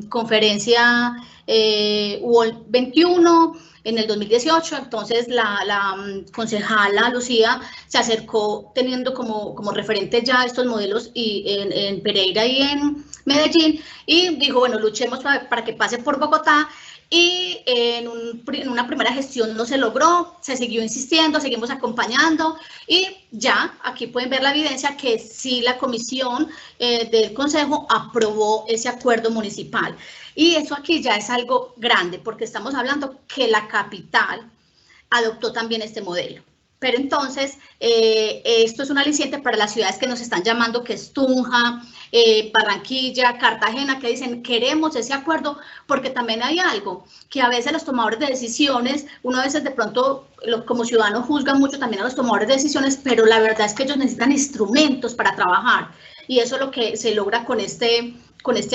conferencia UOL 21, en el 2018, entonces la concejala Lucía se acercó teniendo como referente ya estos modelos en Pereira y en Medellín, y dijo, bueno, luchemos para que pase por Bogotá. Y en una primera gestión no se logró, se siguió insistiendo, seguimos acompañando, y ya aquí pueden ver la evidencia que sí la comisión del consejo aprobó ese acuerdo municipal. Y eso aquí ya es algo grande, porque estamos hablando que la capital adoptó también este modelo. Pero entonces, esto es un aliciente para las ciudades que nos están llamando, que es Tunja, Barranquilla, Cartagena, que dicen, queremos ese acuerdo, porque también hay algo, que a veces los tomadores de decisiones, uno a veces de pronto, como ciudadano, juzga mucho también a los tomadores de decisiones, pero la verdad es que ellos necesitan instrumentos para trabajar, y eso es lo que se logra con este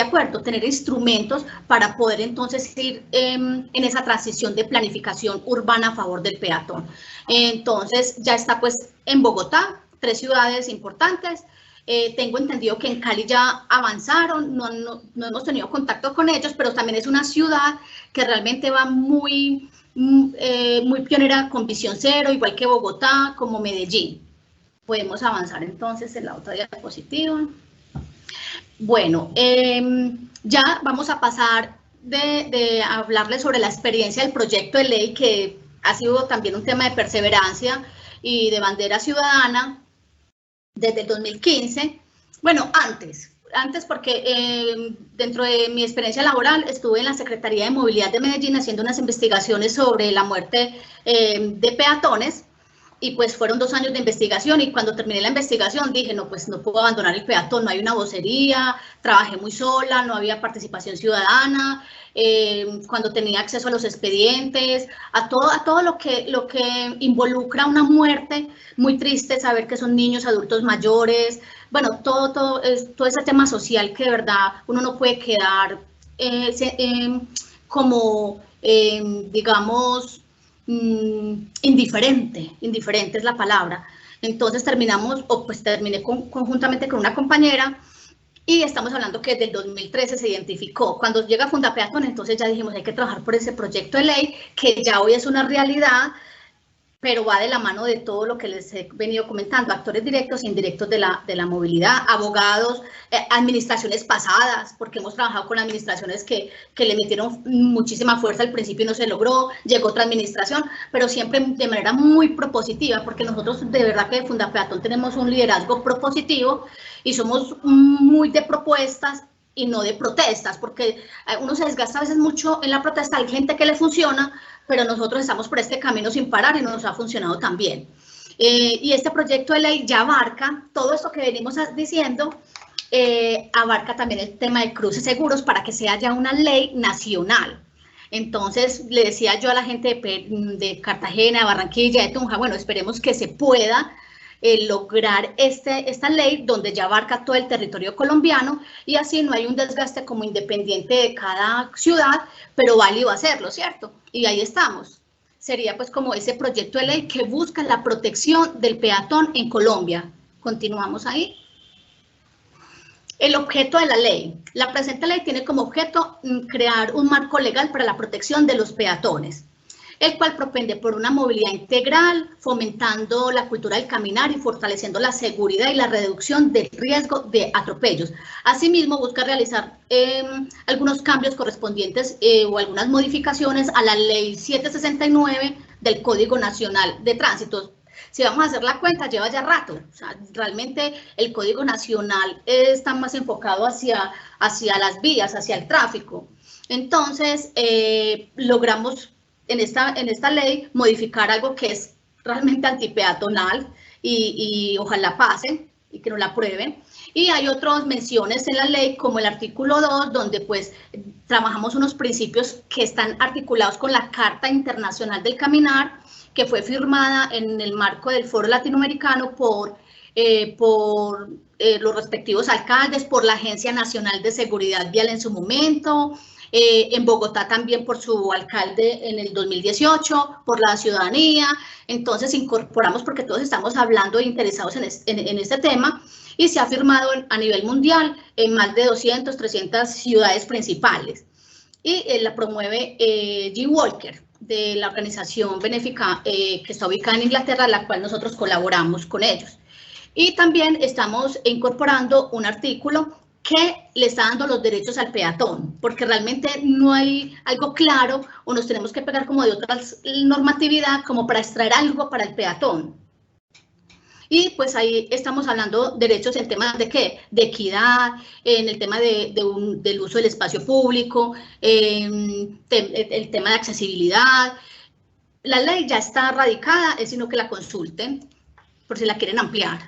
acuerdo, tener instrumentos para poder entonces ir en esa transición de planificación urbana a favor del peatón. Entonces ya está pues en Bogotá, 3 ciudades importantes. Tengo entendido que en Cali ya avanzaron, no hemos tenido contacto con ellos, pero también es una ciudad que realmente va muy pionera con visión cero, igual que Bogotá, como Medellín. Podemos avanzar entonces en la otra diapositiva. Bueno, ya vamos a pasar de hablarles sobre la experiencia del proyecto de ley, que ha sido también un tema de perseverancia y de bandera ciudadana desde el 2015. Bueno, antes porque dentro de mi experiencia laboral estuve en la Secretaría de Movilidad de Medellín haciendo unas investigaciones sobre la muerte de peatones. Y pues fueron 2 años de investigación, y cuando terminé la investigación dije, no, pues no puedo abandonar el peatón, no hay una vocería, trabajé muy sola, no había participación ciudadana, cuando tenía acceso a los expedientes, a todo lo que involucra una muerte, muy triste saber que son niños, adultos mayores, bueno, todo ese tema social que de verdad uno no puede quedar digamos, indiferente es la palabra. Entonces terminé conjuntamente con una compañera, y estamos hablando que desde el 2013 se identificó. Cuando llega Fundapeatón, entonces ya dijimos, hay que trabajar por ese proyecto de ley, que ya hoy es una realidad, pero va de la mano de todo lo que les he venido comentando, actores directos e indirectos de la movilidad, abogados, administraciones pasadas, porque hemos trabajado con administraciones que le metieron muchísima fuerza al principio y no se logró, llegó otra administración, pero siempre de manera muy propositiva, porque nosotros de verdad que de Fundapeatón tenemos un liderazgo propositivo y somos muy de propuestas y no de protestas, porque uno se desgasta a veces mucho en la protesta, hay gente que le funciona, pero nosotros estamos por este camino sin parar y nos ha funcionado también. Y este proyecto de ley ya abarca todo esto que venimos diciendo, abarca también el tema de cruces seguros para que sea ya una ley nacional. Entonces, le decía yo a la gente de Cartagena, de Barranquilla, de Tunja, bueno, esperemos que se pueda lograr esta ley donde ya abarca todo el territorio colombiano y así no hay un desgaste como independiente de cada ciudad, pero válido hacerlo, ¿cierto? Y ahí estamos. Sería pues como ese proyecto de ley que busca la protección del peatón en Colombia. Continuamos ahí. El objeto de la ley. La presente ley tiene como objeto crear un marco legal para la protección de los peatones, el cual propende por una movilidad integral, fomentando la cultura del caminar y fortaleciendo la seguridad y la reducción del riesgo de atropellos. Asimismo, busca realizar algunos cambios correspondientes o algunas modificaciones a la Ley 769 del Código Nacional de Tránsito. Si vamos a hacer la cuenta, lleva ya rato. O sea, realmente el Código Nacional está más enfocado hacia las vías, hacia el tráfico. Entonces, logramos en esta ley modificar algo que es realmente antipeatonal y ojalá pase y que no la aprueben. Y hay otras menciones en la ley como el artículo 2 donde pues trabajamos unos principios que están articulados con la Carta Internacional del Caminar que fue firmada en el marco del Foro Latinoamericano por los respectivos alcaldes, por la Agencia Nacional de Seguridad Vial en su momento, en Bogotá también por su alcalde en el 2018, por la ciudadanía. Entonces incorporamos porque todos estamos hablando e interesados en este tema y se ha firmado a nivel mundial en más de 200, 300 ciudades principales. Y la promueve G. Walker, de la organización benéfica que está ubicada en Inglaterra, la cual nosotros colaboramos con ellos. Y también estamos incorporando un artículo que le está dando los derechos al peatón, porque realmente no hay algo claro o nos tenemos que pegar como de otra normatividad como para extraer algo para el peatón. Y pues ahí estamos hablando derechos en temas de ¿qué? De equidad, en el tema del uso del espacio público, el tema de accesibilidad. La ley ya está radicada, es sino que la consulten por si la quieren ampliar.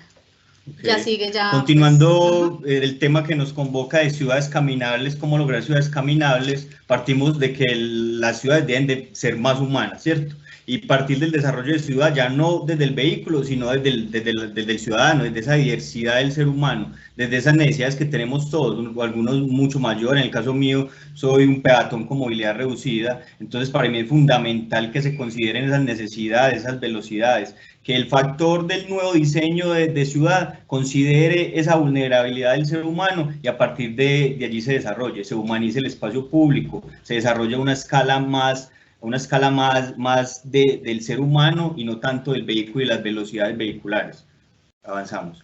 Okay. Ya sigue ya. Continuando el tema que nos convoca de ciudades caminables, cómo lograr ciudades caminables, partimos de que las ciudades deben de ser más humanas, ¿cierto? Y partir del desarrollo de ciudad ya no desde el vehículo, sino desde el ciudadano, desde esa diversidad del ser humano, desde esas necesidades que tenemos todos, algunos mucho mayores. En el caso mío, soy un peatón con movilidad reducida, entonces para mí es fundamental que se consideren esas necesidades, esas velocidades, que el factor del nuevo diseño de ciudad considere esa vulnerabilidad del ser humano y a partir de allí se desarrolle, se humanice el espacio público, se desarrolle a una escala más del ser humano y no tanto del vehículo y las velocidades vehiculares. Avanzamos.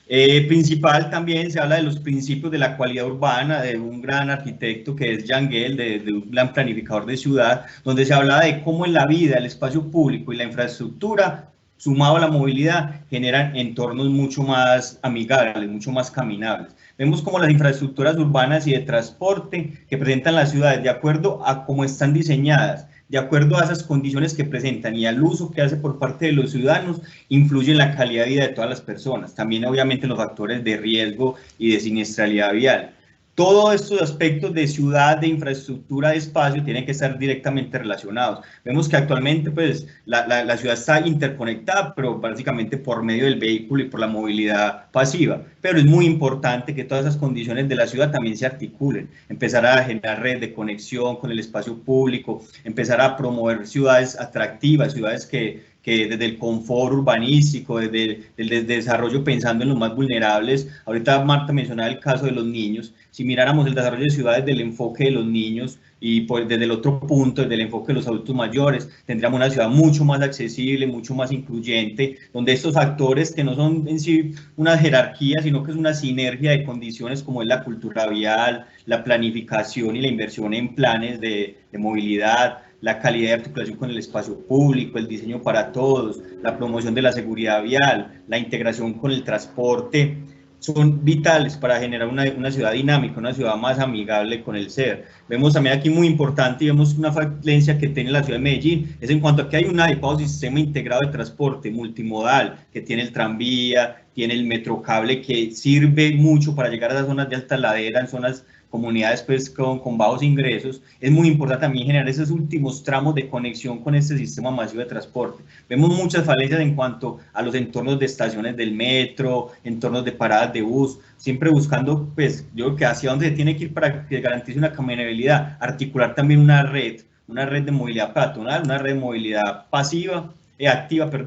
Principal también se habla de los principios de la cualidad urbana, de un gran arquitecto que es Jan Gehl, de un gran planificador de ciudad, donde se habla de cómo en la vida, el espacio público y la infraestructura, sumado a la movilidad, generan entornos mucho más amigables, mucho más caminables. Vemos como las infraestructuras urbanas y de transporte que presentan las ciudades, de acuerdo a cómo están diseñadas, de acuerdo a esas condiciones que presentan y al uso que hace por parte de los ciudadanos, influye en la calidad de vida de todas las personas. También obviamente los factores de riesgo y de siniestralidad vial. Todos estos aspectos de ciudad, de infraestructura, de espacio, tienen que estar directamente relacionados. Vemos que actualmente pues, la ciudad está interconectada, pero básicamente por medio del vehículo y por la movilidad pasiva. Pero es muy importante que todas esas condiciones de la ciudad también se articulen. Empezar a generar redes de conexión con el espacio público, empezar a promover ciudades atractivas, ciudades que que desde el confort urbanístico, desde el desarrollo pensando en los más vulnerables. Ahorita Marta mencionaba el caso de los niños. Si miráramos el desarrollo de ciudades desde el enfoque de los niños y pues desde el otro punto, desde el enfoque de los adultos mayores, tendríamos una ciudad mucho más accesible, mucho más incluyente, donde estos actores que no son en sí una jerarquía, sino que es una sinergia de condiciones como es la cultura vial, la planificación y la inversión en planes de movilidad, la calidad de articulación con el espacio público, el diseño para todos, la promoción de la seguridad vial, la integración con el transporte, son vitales para generar una ciudad dinámica, una ciudad más amigable con el ser. Vemos también aquí muy importante y vemos una falencia que tiene la ciudad de Medellín, es en cuanto a que hay un adecuado sistema integrado de transporte multimodal, que tiene el tranvía, tiene el metrocable, que sirve mucho para llegar a las zonas de alta ladera, en zonas comunidades pues con bajos ingresos. Es muy importante también generar esos últimos tramos de conexión con este sistema masivo de transporte. Vemos muchas falencias en cuanto a los entornos de estaciones del metro, entornos de paradas de bus, siempre buscando, pues yo creo que hacia dónde se tiene que ir para que garantice una caminabilidad, articular también una red de movilidad peatonal, una red de movilidad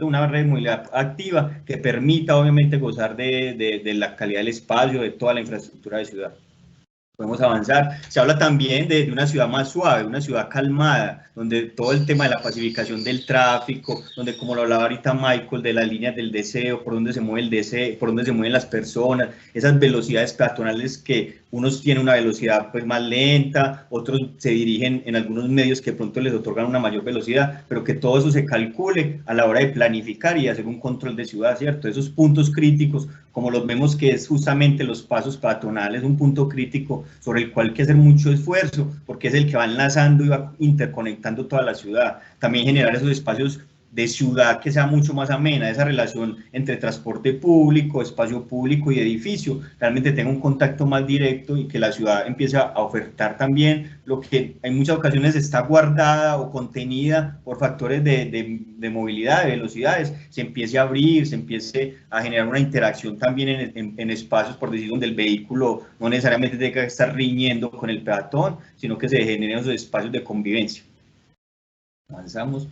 una red de movilidad activa que permita obviamente gozar de la calidad del espacio, de toda la infraestructura de ciudad. Podemos avanzar. Se habla también de una ciudad más suave, una ciudad calmada, donde todo el tema de la pacificación del tráfico, donde como lo hablaba ahorita Michael, de las líneas del deseo, por dónde se mueve el deseo, por dónde se mueven las personas, esas velocidades peatonales que unos tienen una velocidad pues más lenta, otros se dirigen en algunos medios que de pronto les otorgan una mayor velocidad, pero que todo eso se calcule a la hora de planificar y hacer un control de ciudad, ¿cierto? Esos puntos críticos, como los vemos que es justamente los pasos peatonales, un punto crítico sobre el cual hay que hacer mucho esfuerzo, porque es el que va enlazando y va interconectando toda la ciudad. También generar esos espacios de ciudad que sea mucho más amena, esa relación entre transporte público, espacio público y edificio, realmente tenga un contacto más directo y que la ciudad empiece a ofertar también lo que en muchas ocasiones está guardada o contenida por factores de movilidad, de velocidades, se empiece a abrir, se empiece a generar una interacción también en espacios, por decir, donde el vehículo no necesariamente tenga que estar riñendo con el peatón, sino que se generen esos espacios de convivencia. Avanzamos.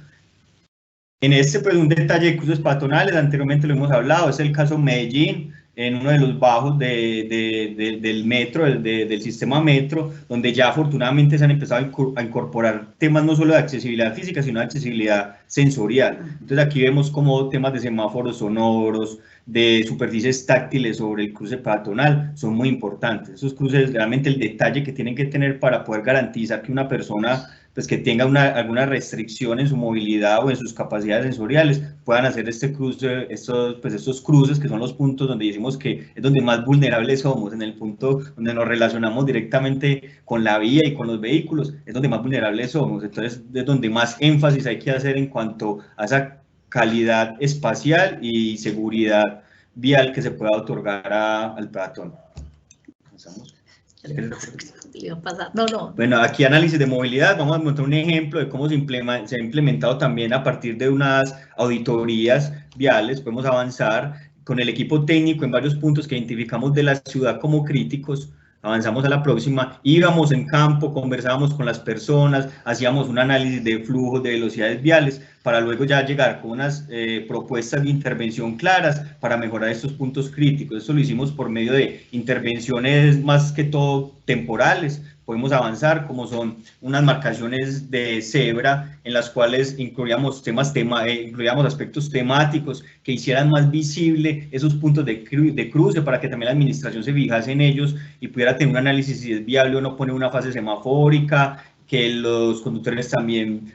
En este, pues, un detalle de cruces peatonales, anteriormente lo hemos hablado, es el caso Medellín, en uno de los bajos del metro, del sistema metro, donde ya afortunadamente se han empezado a incorporar temas no solo de accesibilidad física, sino de accesibilidad sensorial. Entonces aquí vemos como temas de semáforos sonoros, de superficies táctiles sobre el cruce peatonal son muy importantes. Esos cruces, realmente el detalle que tienen que tener para poder garantizar que una persona pues que tenga alguna restricción en su movilidad o en sus capacidades sensoriales, puedan hacer este cruce, estos cruces que son los puntos donde decimos que es donde más vulnerables somos, en el punto donde nos relacionamos directamente con la vía y con los vehículos, es donde más vulnerables somos. Entonces es donde más énfasis hay que hacer en cuanto a esa calidad espacial y seguridad vial que se pueda otorgar al peatón. Comenzamos. Bueno, aquí análisis de movilidad, vamos a mostrar un ejemplo de cómo se ha implementado también a partir de unas auditorías viales. Podemos avanzar con el equipo técnico en varios puntos que identificamos de la ciudad como críticos. Avanzamos a la próxima, íbamos en campo, conversábamos con las personas, hacíamos un análisis de flujos, de velocidades viales, para luego ya llegar con unas propuestas de intervención claras para mejorar estos puntos críticos. Eso lo hicimos por medio de intervenciones más que todo temporales. Podemos avanzar, como son unas marcaciones de cebra en las cuales incluíamos aspectos temáticos que hicieran más visible esos puntos de cruce para que también la administración se fijase en ellos y pudiera tener un análisis si es viable o no poner una fase semafórica, que los conductores también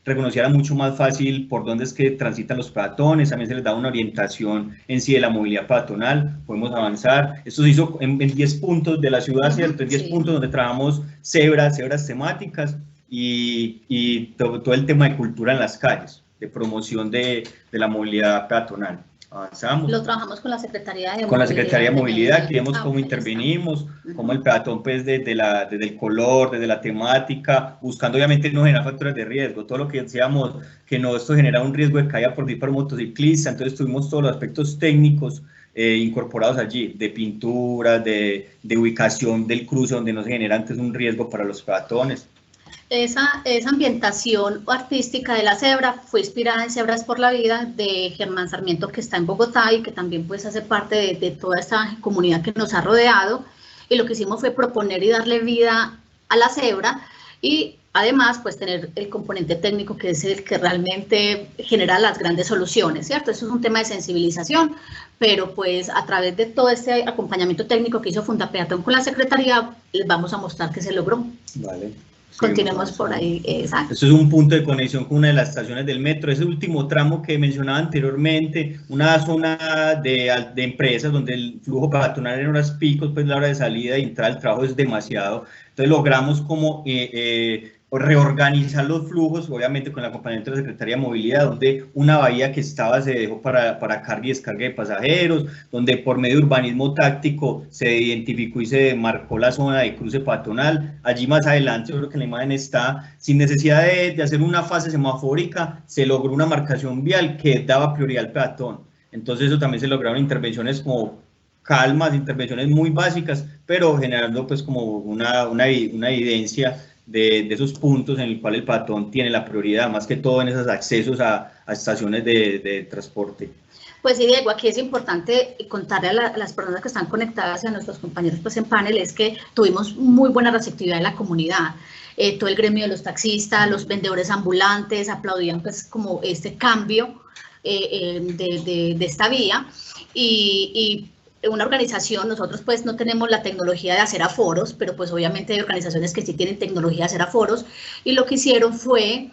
reconocieran mucho más fácil por dónde es que transitan los peatones, también se les da una orientación en sí de la movilidad peatonal. Podemos avanzar. Esto se hizo en 10 puntos de la ciudad, ¿cierto? En 10 puntos donde trabajamos cebras temáticas y todo el tema de cultura en las calles, de promoción de la movilidad peatonal. Avanzamos. Lo trabajamos con la Secretaría de Movilidad. Con la Secretaría de Movilidad, que vemos cómo intervenimos, cómo el peatón, pues, desde el color, desde la temática, buscando obviamente no generar factores de riesgo, todo lo que decíamos, que no, esto genera un riesgo de caída por motociclista, entonces tuvimos todos los aspectos técnicos incorporados allí, de pintura, de ubicación del cruce, donde no se genera antes un riesgo para los peatones. Esa ambientación artística de la cebra fue inspirada en Cebras por la Vida de Germán Sarmiento, que está en Bogotá y que también pues hace parte de toda esta comunidad que nos ha rodeado. Y lo que hicimos fue proponer y darle vida a la cebra y además pues tener el componente técnico, que es el que realmente genera las grandes soluciones, ¿cierto? Eso es un tema de sensibilización, pero pues a través de todo este acompañamiento técnico que hizo Fundapeatón con la Secretaría, les vamos a mostrar que se logró. Vale. Continuemos por ahí, exacto. Eso es un punto de conexión con una de las estaciones del metro. Ese último tramo que mencionaba anteriormente, una zona de empresas donde el flujo peatonal en horas picos, pues la hora de salida y entrada al trabajo es demasiado. Entonces logramos como reorganizar los flujos, obviamente con el acompañamiento de la Secretaría de Movilidad, donde una bahía que estaba se dejó para carga y descarga de pasajeros, donde por medio de urbanismo táctico se identificó y se demarcó la zona de cruce peatonal. Allí más adelante, yo creo que la imagen está, sin necesidad de hacer una fase semafórica, se logró una marcación vial que daba prioridad al peatón. Entonces eso también se lograron intervenciones como calmas, intervenciones muy básicas, pero generando pues como una evidencia de esos puntos en el cual el peatón tiene la prioridad, más que todo en esos accesos a estaciones de transporte. Pues sí, Diego, aquí es importante contarle a las personas que están conectadas y a nuestros compañeros pues en panel, es que tuvimos muy buena receptividad de la comunidad. Todo el gremio de los taxistas, los vendedores ambulantes aplaudían pues como este cambio de esta vía y una organización, nosotros pues no tenemos la tecnología de hacer aforos, pero pues obviamente hay organizaciones que sí tienen tecnología de hacer aforos, y lo que hicieron fue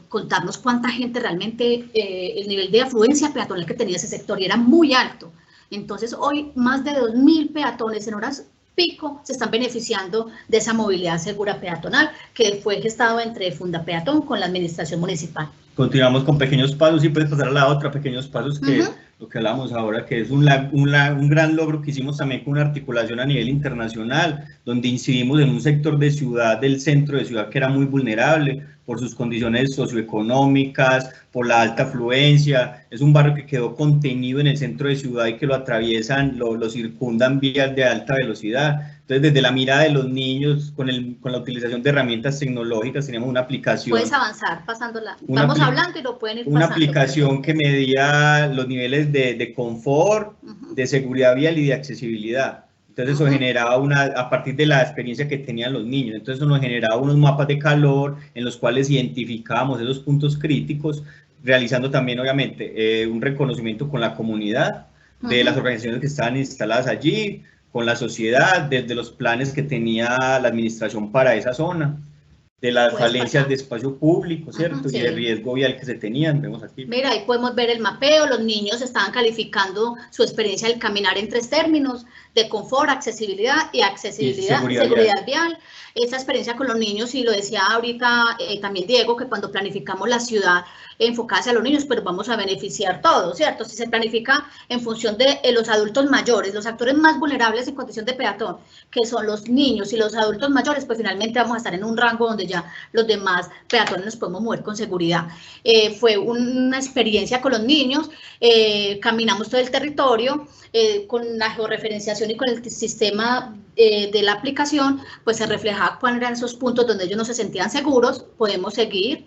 contarnos cuánta gente realmente, el nivel de afluencia peatonal que tenía ese sector, y era muy alto. Entonces hoy más de 2.000 peatones en horas pico se están beneficiando de esa movilidad segura peatonal que fue gestado entre Fundapeatón con la administración municipal. Continuamos con pequeños pasos, y puedes pasar a la otra, pequeños pasos, que lo que hablamos ahora, que es un gran logro que hicimos también con una articulación a nivel internacional, donde incidimos en un sector de ciudad, del centro de ciudad, que era muy vulnerable por sus condiciones socioeconómicas, por la alta afluencia. Es un barrio que quedó contenido en el centro de ciudad y que lo atraviesan, lo circundan vías de alta velocidad. Entonces, desde la mirada de los niños, con la utilización de herramientas tecnológicas, tenemos una aplicación. Puedes avanzar pasándola. Vamos hablando y lo pueden ir pasando. Una aplicación que medía los niveles de confort, de seguridad vial y de accesibilidad. Entonces, eso generaba a partir de la experiencia que tenían los niños. Entonces, eso nos generaba unos mapas de calor en los cuales identificábamos esos puntos críticos, realizando también, obviamente, un reconocimiento con la comunidad de las organizaciones que estaban instaladas allí, con la sociedad, desde los planes que tenía la administración para esa zona, de las falencias de espacio público, ¿cierto? Sí. Y el riesgo vial que se tenían, vemos aquí. Mira, ahí podemos ver el mapeo, los niños estaban calificando su experiencia del caminar en 3 términos, de confort, accesibilidad y seguridad vial. Esa experiencia con los niños, y lo decía ahorita también Diego, que cuando planificamos la ciudad enfocada hacia los niños, pero vamos a beneficiar todo, ¿cierto? Si se planifica en función de los adultos mayores, los actores más vulnerables en condición de peatón, que son los niños y los adultos mayores, pues finalmente vamos a estar en un rango donde ya los demás peatones nos podemos mover con seguridad. Fue una experiencia con los niños, caminamos todo el territorio, con la georreferenciación y con el sistema de la aplicación, pues se reflejaba cuáles eran esos puntos donde ellos no se sentían seguros. Podemos seguir.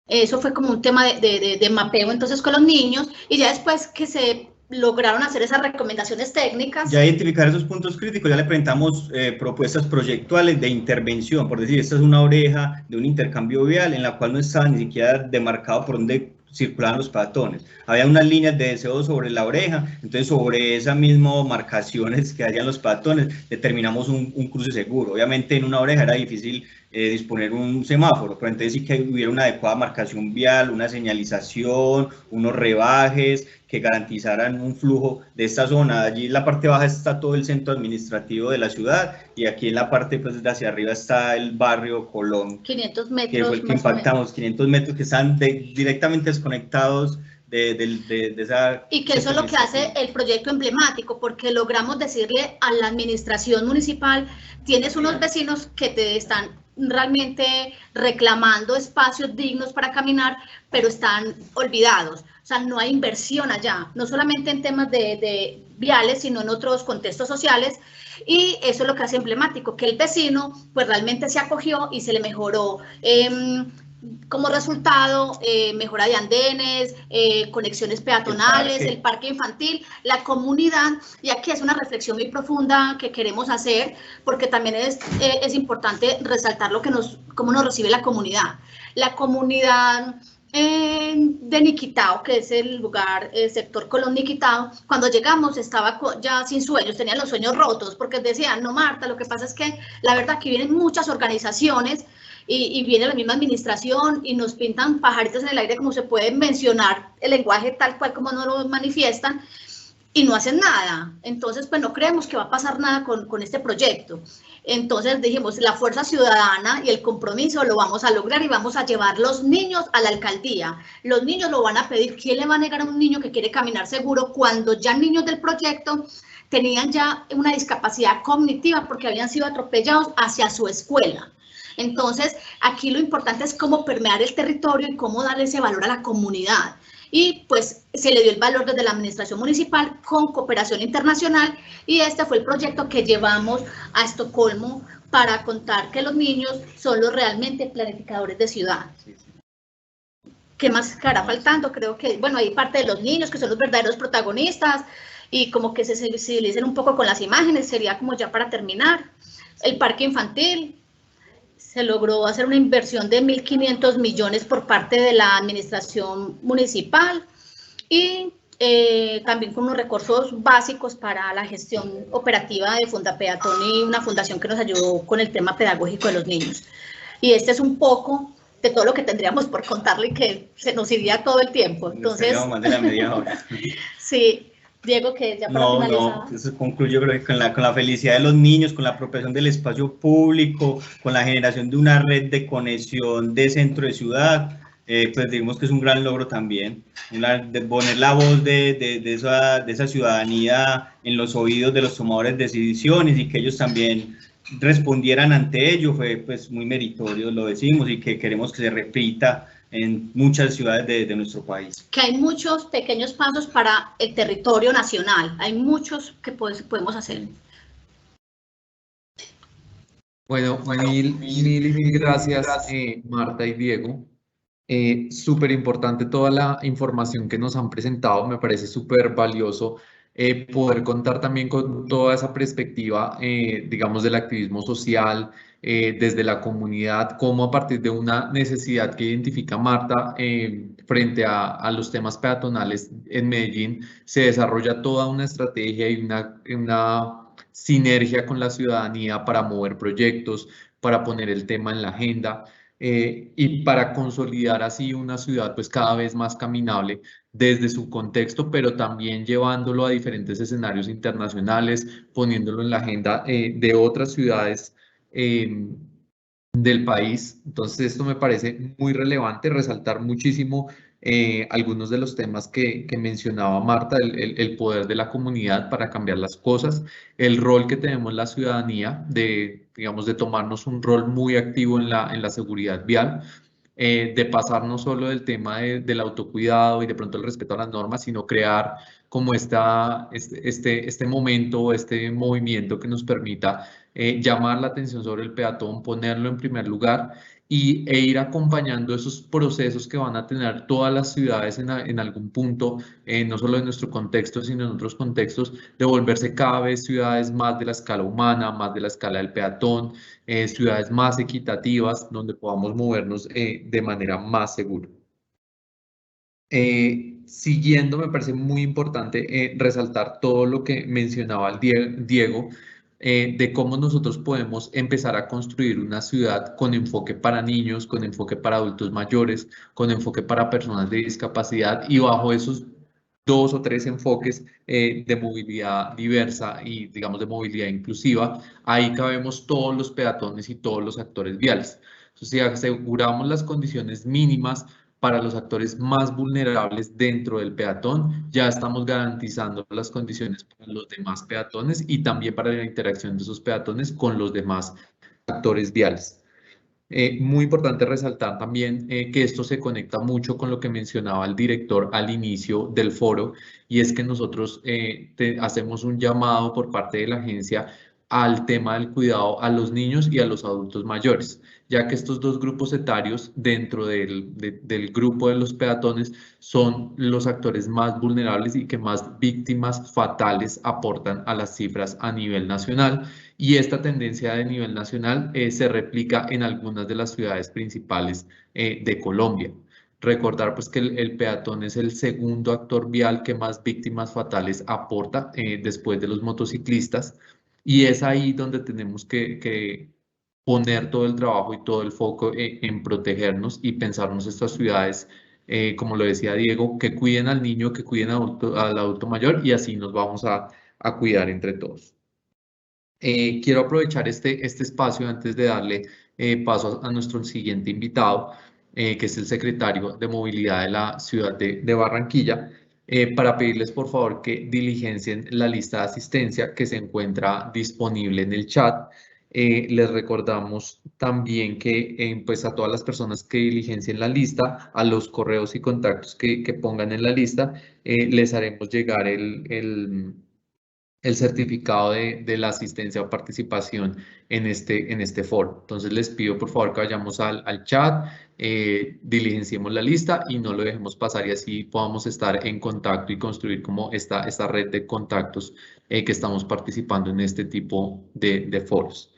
Eso fue como un tema de mapeo entonces con los niños, y ya después que se lograron hacer esas recomendaciones técnicas. Ya identificar esos puntos críticos, ya le presentamos propuestas proyectuales de intervención, por decir, esta es una oreja de un intercambio vial en la cual no estaba ni siquiera demarcado por dónde circulaban los peatones. Había unas líneas de deseo sobre la oreja, entonces sobre esas mismas marcaciones que hacían los peatones determinamos un cruce seguro. Obviamente en una oreja era difícil disponer un semáforo, pero entonces sí que hubiera una adecuada marcación vial, una señalización, unos rebajes que garantizaran un flujo de esta zona. Allí en la parte baja está todo el centro administrativo de la ciudad, y aquí en la parte pues de hacia arriba está el barrio Colón, 500 metros, que fue el que impactamos, 500 metros que están directamente desconectados de esa... Y que eso es lo que hace el proyecto emblemático, porque logramos decirle a la administración municipal: tienes unos vecinos que te están realmente reclamando espacios dignos para caminar, pero están olvidados. O sea, no hay inversión allá, no solamente en temas de viales, sino en otros contextos sociales, y eso es lo que hace emblemático, que el vecino pues realmente se acogió y se le mejoró como resultado, mejora de andenes, conexiones peatonales, el parque infantil, la comunidad, y aquí es una reflexión muy profunda que queremos hacer, porque también es importante resaltar cómo nos recibe la comunidad. La comunidad de Niquitao, que es el lugar, el sector Colón Niquitao, cuando llegamos estaba ya sin sueños, tenían los sueños rotos, porque decían, no Marta, lo que pasa es que la verdad aquí vienen muchas organizaciones y viene la misma administración y nos pintan pajaritos en el aire, como se puede mencionar el lenguaje tal cual como nos lo manifiestan, y no hacen nada. Entonces, pues no creemos que va a pasar nada con este proyecto. Entonces dijimos, la fuerza ciudadana y el compromiso lo vamos a lograr y vamos a llevar los niños a la alcaldía. Los niños lo van a pedir. ¿Quién le va a negar a un niño que quiere caminar seguro cuando ya niños del proyecto tenían ya una discapacidad cognitiva porque habían sido atropellados hacia su escuela? Entonces, aquí lo importante es cómo permear el territorio y cómo darle ese valor a la comunidad. Y pues se le dio el valor desde la administración municipal con cooperación internacional, y este fue el proyecto que llevamos a Estocolmo para contar que los niños son los realmente planificadores de ciudad. ¿Qué más quedará faltando? Creo que, bueno, hay parte de los niños que son los verdaderos protagonistas y como que se sensibilicen un poco con las imágenes, sería como ya para terminar. El parque infantil. Se logró hacer una inversión de 1.500 millones por parte de la administración municipal y también con unos recursos básicos para la gestión operativa de Fundapeatón y una fundación que nos ayudó con el tema pedagógico de los niños. Y este es un poco de todo lo que tendríamos por contarle, que se nos iría todo el tiempo. Entonces, más de la media hora. Sí. Diego, que ya para finalizar. No, eso concluyo creo que con la felicidad de los niños, con la apropiación del espacio público, con la generación de una red de conexión de centro de ciudad, pues digamos que es un gran logro también, de poner la voz de esa ciudadanía en los oídos de los tomadores de decisiones y que ellos también respondieran ante ello, fue pues muy meritorio, lo decimos, y que queremos que se repita en muchas ciudades de nuestro país. Que hay muchos pequeños pasos para el territorio nacional, hay muchos que podemos hacer. Bueno, mil gracias, Marta y Diego. Súper importante toda la información que nos han presentado, me parece súper valioso poder contar también con toda esa perspectiva, digamos, del activismo social, desde la comunidad, cómo a partir de una necesidad que identifica Marta frente a los temas peatonales en Medellín, se desarrolla toda una estrategia y una sinergia con la ciudadanía para mover proyectos, para poner el tema en la agenda. Y para consolidar así una ciudad pues cada vez más caminable desde su contexto, pero también llevándolo a diferentes escenarios internacionales, poniéndolo en la agenda de otras ciudades del país. Entonces esto me parece muy relevante, resaltar muchísimo algunos de los temas que mencionaba Marta, el poder de la comunidad para cambiar las cosas, el rol que tenemos la ciudadanía digamos, de tomarnos un rol muy activo en la seguridad vial, de pasar no solo del tema del autocuidado y de pronto el respeto a las normas, sino crear como este momento, este movimiento que nos permita llamar la atención sobre el peatón, ponerlo en primer lugar e ir acompañando esos procesos que van a tener todas las ciudades en algún punto, no solo en nuestro contexto, sino en otros contextos, de volverse cada vez ciudades más de la escala humana, más de la escala del peatón, ciudades más equitativas, donde podamos movernos de manera más segura. Siguiendo, me parece muy importante resaltar todo lo que mencionaba el Diego, de cómo nosotros podemos empezar a construir una ciudad con enfoque para niños, con enfoque para adultos mayores, con enfoque para personas de discapacidad, y bajo esos 2 o 3 enfoques de movilidad diversa y, digamos, de movilidad inclusiva, ahí cabemos todos los peatones y todos los actores viales. Entonces, si aseguramos las condiciones mínimas para los actores más vulnerables dentro del peatón, ya estamos garantizando las condiciones para los demás peatones y también para la interacción de esos peatones con los demás actores viales. Muy importante resaltar también que esto se conecta mucho con lo que mencionaba el director al inicio del foro, y es que nosotros hacemos un llamado por parte de la agencia al tema del cuidado a los niños y a los adultos mayores, ya que estos dos grupos etarios dentro del grupo de los peatones son los actores más vulnerables y que más víctimas fatales aportan a las cifras a nivel nacional. Y esta tendencia de nivel nacional se replica en algunas de las ciudades principales de Colombia. Recordar pues que el peatón es el segundo actor vial que más víctimas fatales aporta después de los motociclistas, y es ahí donde tenemos que poner todo el trabajo y todo el foco en protegernos y pensarnos estas ciudades, como lo decía Diego, que cuiden al niño, que cuiden al adulto mayor, y así nos vamos a cuidar entre todos. Quiero aprovechar este espacio antes de darle paso a nuestro siguiente invitado, que es el secretario de Movilidad de la ciudad de Barranquilla, para pedirles por favor que diligencien la lista de asistencia que se encuentra disponible en el chat. Les recordamos también que pues a todas las personas que diligencien la lista, a los correos y contactos que pongan en la lista, les haremos llegar el certificado de la asistencia o participación en este foro. Entonces les pido por favor que vayamos al chat, diligenciemos la lista y no lo dejemos pasar, y así podamos estar en contacto y construir como esta red de contactos que estamos participando en este tipo de foros.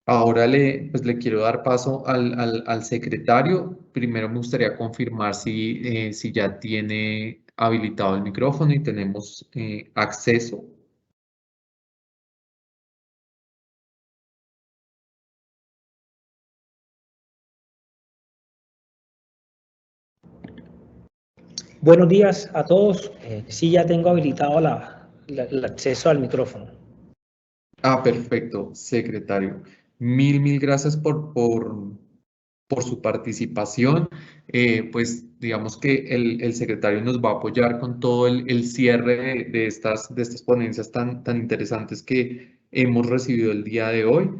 Ahora le quiero dar paso al secretario. Primero me gustaría confirmar si ya tiene habilitado el micrófono y tenemos acceso. Buenos días a todos. Sí, ya tengo habilitado el acceso al micrófono. Perfecto, secretario. Mil gracias por su participación. Pues digamos que el secretario nos va a apoyar con todo el cierre de estas ponencias tan interesantes que hemos recibido el día de hoy.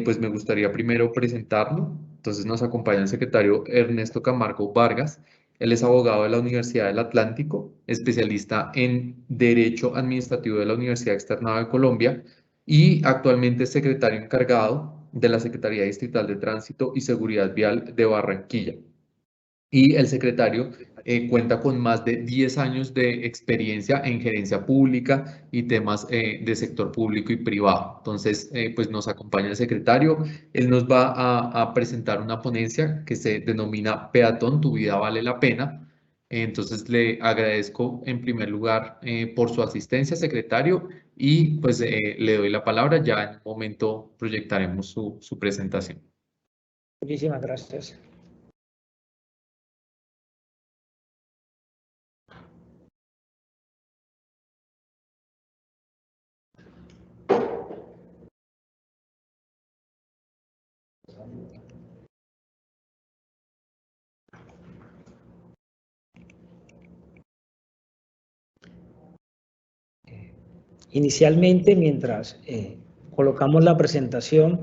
Pues me gustaría primero presentarlo. Entonces nos acompaña el secretario Ernesto Camargo Vargas. Él es abogado de la Universidad del Atlántico, especialista en Derecho Administrativo de la Universidad Externada de Colombia, y actualmente es secretario encargado de la Secretaría Distrital de Tránsito y Seguridad Vial de Barranquilla. Y el secretario cuenta con más de 10 años de experiencia en gerencia pública y temas de sector público y privado. Entonces, pues nos acompaña el secretario. Él nos va a presentar una ponencia que se denomina Peatón, tu vida vale la pena. Entonces, le agradezco en primer lugar por su asistencia, secretario, y pues le doy la palabra. Ya en un momento proyectaremos su presentación. Muchísimas gracias. Inicialmente, mientras colocamos la presentación,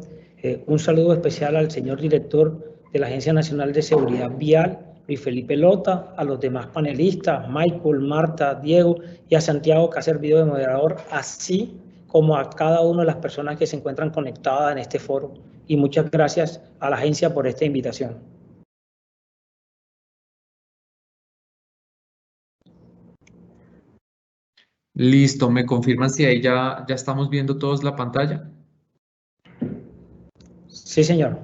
un saludo especial al señor director de la Agencia Nacional de Seguridad Vial, Luis Felipe Lota, a los demás panelistas, Michael, Marta, Diego, y a Santiago, que ha servido de moderador, así como a cada una de las personas que se encuentran conectadas en este foro. Y muchas gracias a la agencia por esta invitación. Listo, ¿me confirman si ahí ya estamos viendo todos la pantalla? Sí, señor.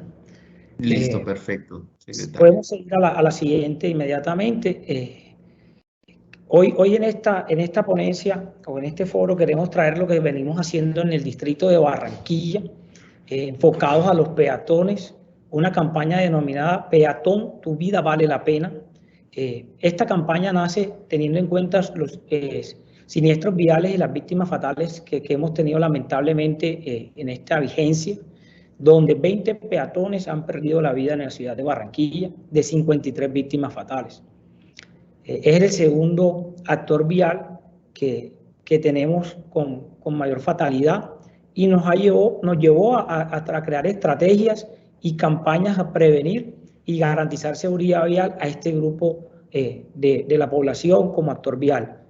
Listo, perfecto, secretario. Podemos seguir a la siguiente inmediatamente. Hoy en esta ponencia o en este foro queremos traer lo que venimos haciendo en el distrito de Barranquilla, enfocados a los peatones, una campaña denominada Peatón, tu vida vale la pena. Esta campaña nace teniendo en cuenta los siniestros viales y las víctimas fatales que hemos tenido lamentablemente en esta vigencia, donde 20 peatones han perdido la vida en la ciudad de Barranquilla, de 53 víctimas fatales. Es el segundo actor vial que tenemos con mayor fatalidad, y nos llevó a crear estrategias y campañas a prevenir y garantizar seguridad vial a este grupo de la población como actor vial.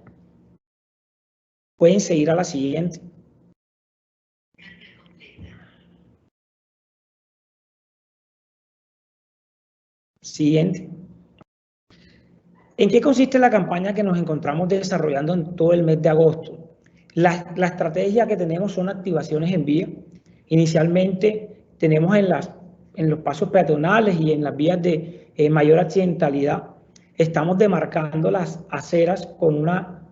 Pueden seguir a la siguiente. Siguiente. ¿En qué consiste la campaña que nos encontramos desarrollando en todo el mes de agosto? La estrategia que tenemos son activaciones en vía. Inicialmente tenemos en los pasos peatonales y en las vías de mayor accidentalidad, estamos demarcando las aceras con una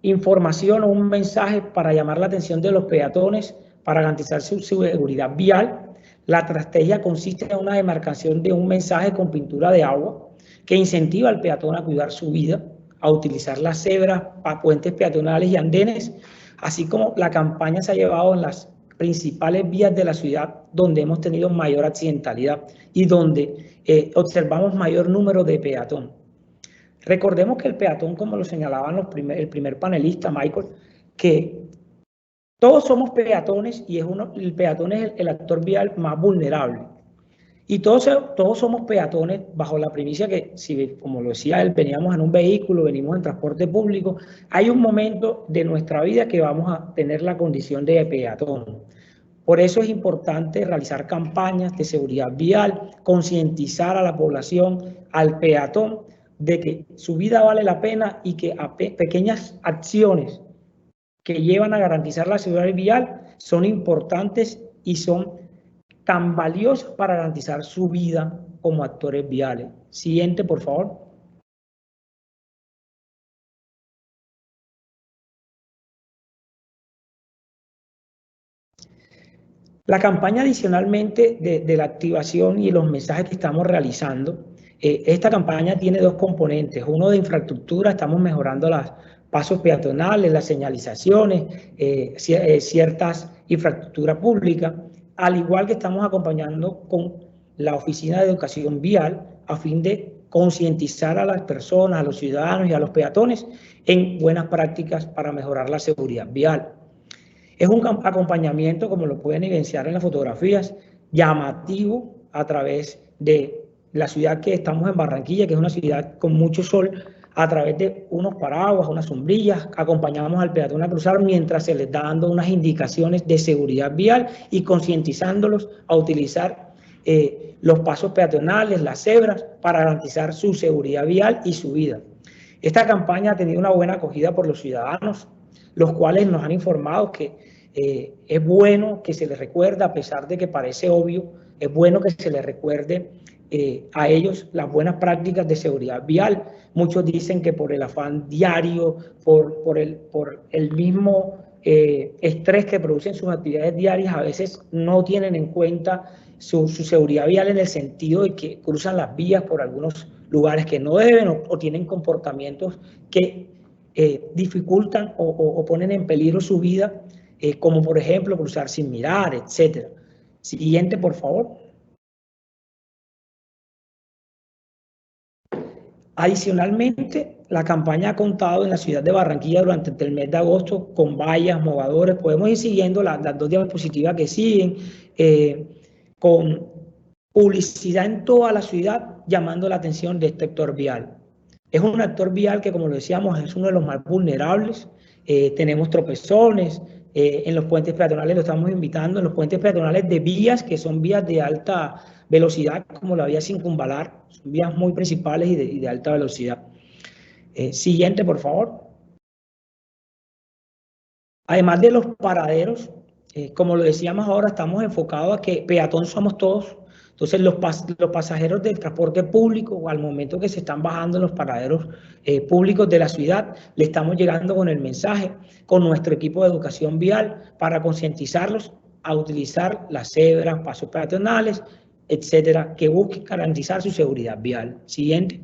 información o un mensaje para llamar la atención de los peatones para garantizar su seguridad vial. La estrategia consiste en una demarcación de un mensaje con pintura de agua que incentiva al peatón a cuidar su vida, a utilizar las cebras, puentes peatonales y andenes, así como la campaña se ha llevado en las principales vías de la ciudad donde hemos tenido mayor accidentalidad y donde observamos mayor número de peatón. Recordemos que el peatón, como lo señalaban el primer panelista, Michael, que todos somos peatones y el peatón es el actor vial más vulnerable. Y todos somos peatones bajo la premisa que, si, como lo decía él, veníamos en un vehículo, venimos en transporte público, hay un momento de nuestra vida que vamos a tener la condición de peatón. Por eso es importante realizar campañas de seguridad vial, concientizar a la población, al peatón, de que su vida vale la pena y que pequeñas acciones que llevan a garantizar la seguridad vial son importantes y son tan valiosas para garantizar su vida como actores viales. Siguiente, por favor. La campaña adicionalmente de la activación y los mensajes que estamos realizando, esta campaña tiene dos componentes. Uno de infraestructura, estamos mejorando los pasos peatonales, las señalizaciones, ciertas infraestructuras públicas, al igual que estamos acompañando con la Oficina de Educación Vial a fin de concientizar a las personas, a los ciudadanos y a los peatones en buenas prácticas para mejorar la seguridad vial. Es un acompañamiento, como lo pueden evidenciar en las fotografías, llamativo a través de la ciudad que estamos en Barranquilla, que es una ciudad con mucho sol, a través de unos paraguas, unas sombrillas, acompañamos al peatón a cruzar mientras se les da dando unas indicaciones de seguridad vial y concientizándolos a utilizar los pasos peatonales, las cebras, para garantizar su seguridad vial y su vida. Esta campaña ha tenido una buena acogida por los ciudadanos, los cuales nos han informado que es bueno que se les recuerde, a pesar de que parece obvio, es bueno que se les recuerde a ellos las buenas prácticas de seguridad vial. Muchos dicen que por el afán diario, por el mismo estrés que producen sus actividades diarias, a veces no tienen en cuenta su seguridad vial en el sentido de que cruzan las vías por algunos lugares que no deben o tienen comportamientos que dificultan o ponen en peligro su vida, como por ejemplo cruzar sin mirar, etc. Siguiente, por favor. Adicionalmente, la campaña ha contado en la ciudad de Barranquilla durante el mes de agosto con vallas, movedores. Podemos ir siguiendo las dos diapositivas que siguen, con publicidad en toda la ciudad llamando la atención de este actor vial. Es un actor vial que, como lo decíamos, es uno de los más vulnerables. Tenemos tropezones, en los puentes peatonales lo estamos invitando, en los puentes peatonales de vías que son vías de alta velocidad, como la vía circunvalar, son vías muy principales y de alta velocidad. Siguiente, por favor. Además de los paraderos, como lo decíamos ahora, estamos enfocados a que peatón somos todos. Entonces, los pasajeros del transporte público, al momento que se están bajando en los paraderos públicos de la ciudad, le estamos llegando con el mensaje, con nuestro equipo de educación vial, para concientizarlos a utilizar las cebras, pasos peatonales, etcétera, que busquen garantizar su seguridad vial. Siguiente.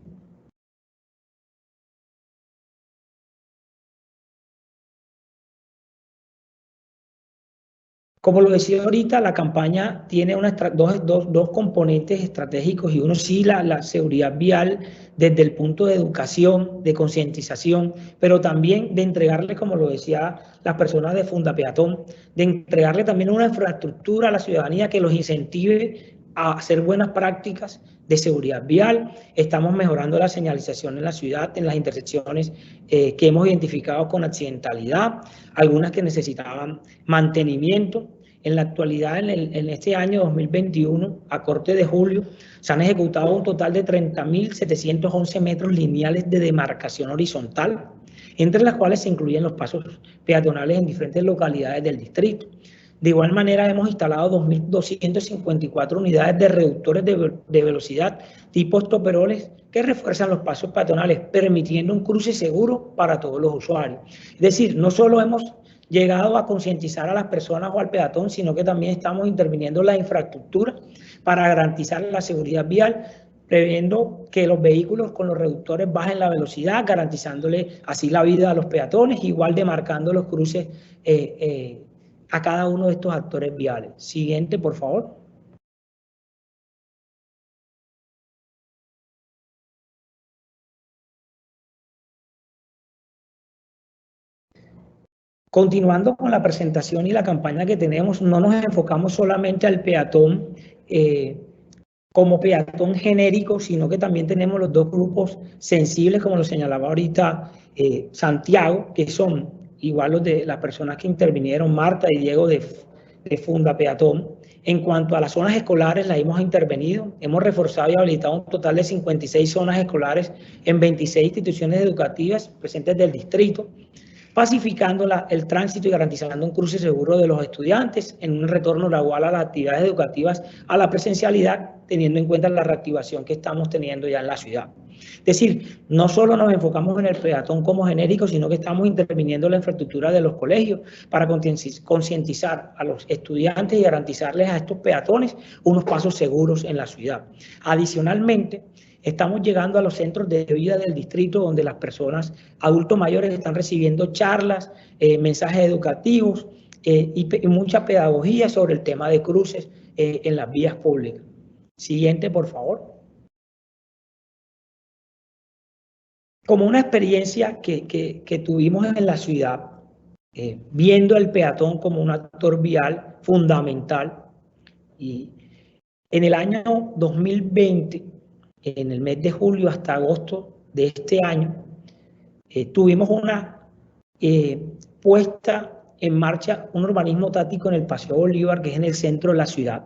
Como lo decía ahorita, la campaña tiene dos componentes estratégicos, y uno sí la seguridad vial desde el punto de educación, de concientización, pero también de entregarle, como lo decía las personas de Fundapeatón, de entregarle también una infraestructura a la ciudadanía que los incentive a hacer buenas prácticas de seguridad vial. Estamos mejorando la señalización en la ciudad, en las intersecciones que hemos identificado con accidentalidad, algunas que necesitaban mantenimiento. En la actualidad, en este año 2021, a corte de julio, se han ejecutado un total de 30.711 metros lineales de demarcación horizontal, entre las cuales se incluyen los pasos peatonales en diferentes localidades del distrito. De igual manera, hemos instalado 2.254 unidades de reductores de velocidad tipo estoperoles que refuerzan los pasos peatonales, permitiendo un cruce seguro para todos los usuarios. Es decir, no solo hemos llegado a concientizar a las personas o al peatón, sino que también estamos interviniendo en la infraestructura para garantizar la seguridad vial, previendo que los vehículos con los reductores bajen la velocidad, garantizándole así la vida a los peatones, igual demarcando los cruces a cada uno de estos actores viales. Siguiente, por favor. Continuando con la presentación y la campaña que tenemos, no nos enfocamos solamente al peatón como peatón genérico, sino que también tenemos los dos grupos sensibles, como lo señalaba ahorita Santiago, que son igual los de las personas que intervinieron, Marta y Diego de Fundapeatón. En cuanto a las zonas escolares, las hemos intervenido, hemos reforzado y habilitado un total de 56 zonas escolares en 26 instituciones educativas presentes del distrito, pacificando el tránsito y garantizando un cruce seguro de los estudiantes en un retorno gradual a las actividades educativas, a la presencialidad, teniendo en cuenta la reactivación que estamos teniendo ya en la ciudad. Es decir, no solo nos enfocamos en el peatón como genérico, sino que estamos interviniendo en la infraestructura de los colegios para concientizar a los estudiantes y garantizarles a estos peatones unos pasos seguros en la ciudad. Adicionalmente, estamos llegando a los centros de vida del distrito, donde las personas adultos mayores están recibiendo charlas, mensajes educativos y mucha pedagogía sobre el tema de cruces en las vías públicas. Siguiente, por favor. Como una experiencia que tuvimos en la ciudad, viendo al peatón como un actor vial fundamental, y en el año 2020, en el mes de julio hasta agosto de este año, tuvimos una puesta en marcha un urbanismo táctico en el Paseo Bolívar, que es en el centro de la ciudad.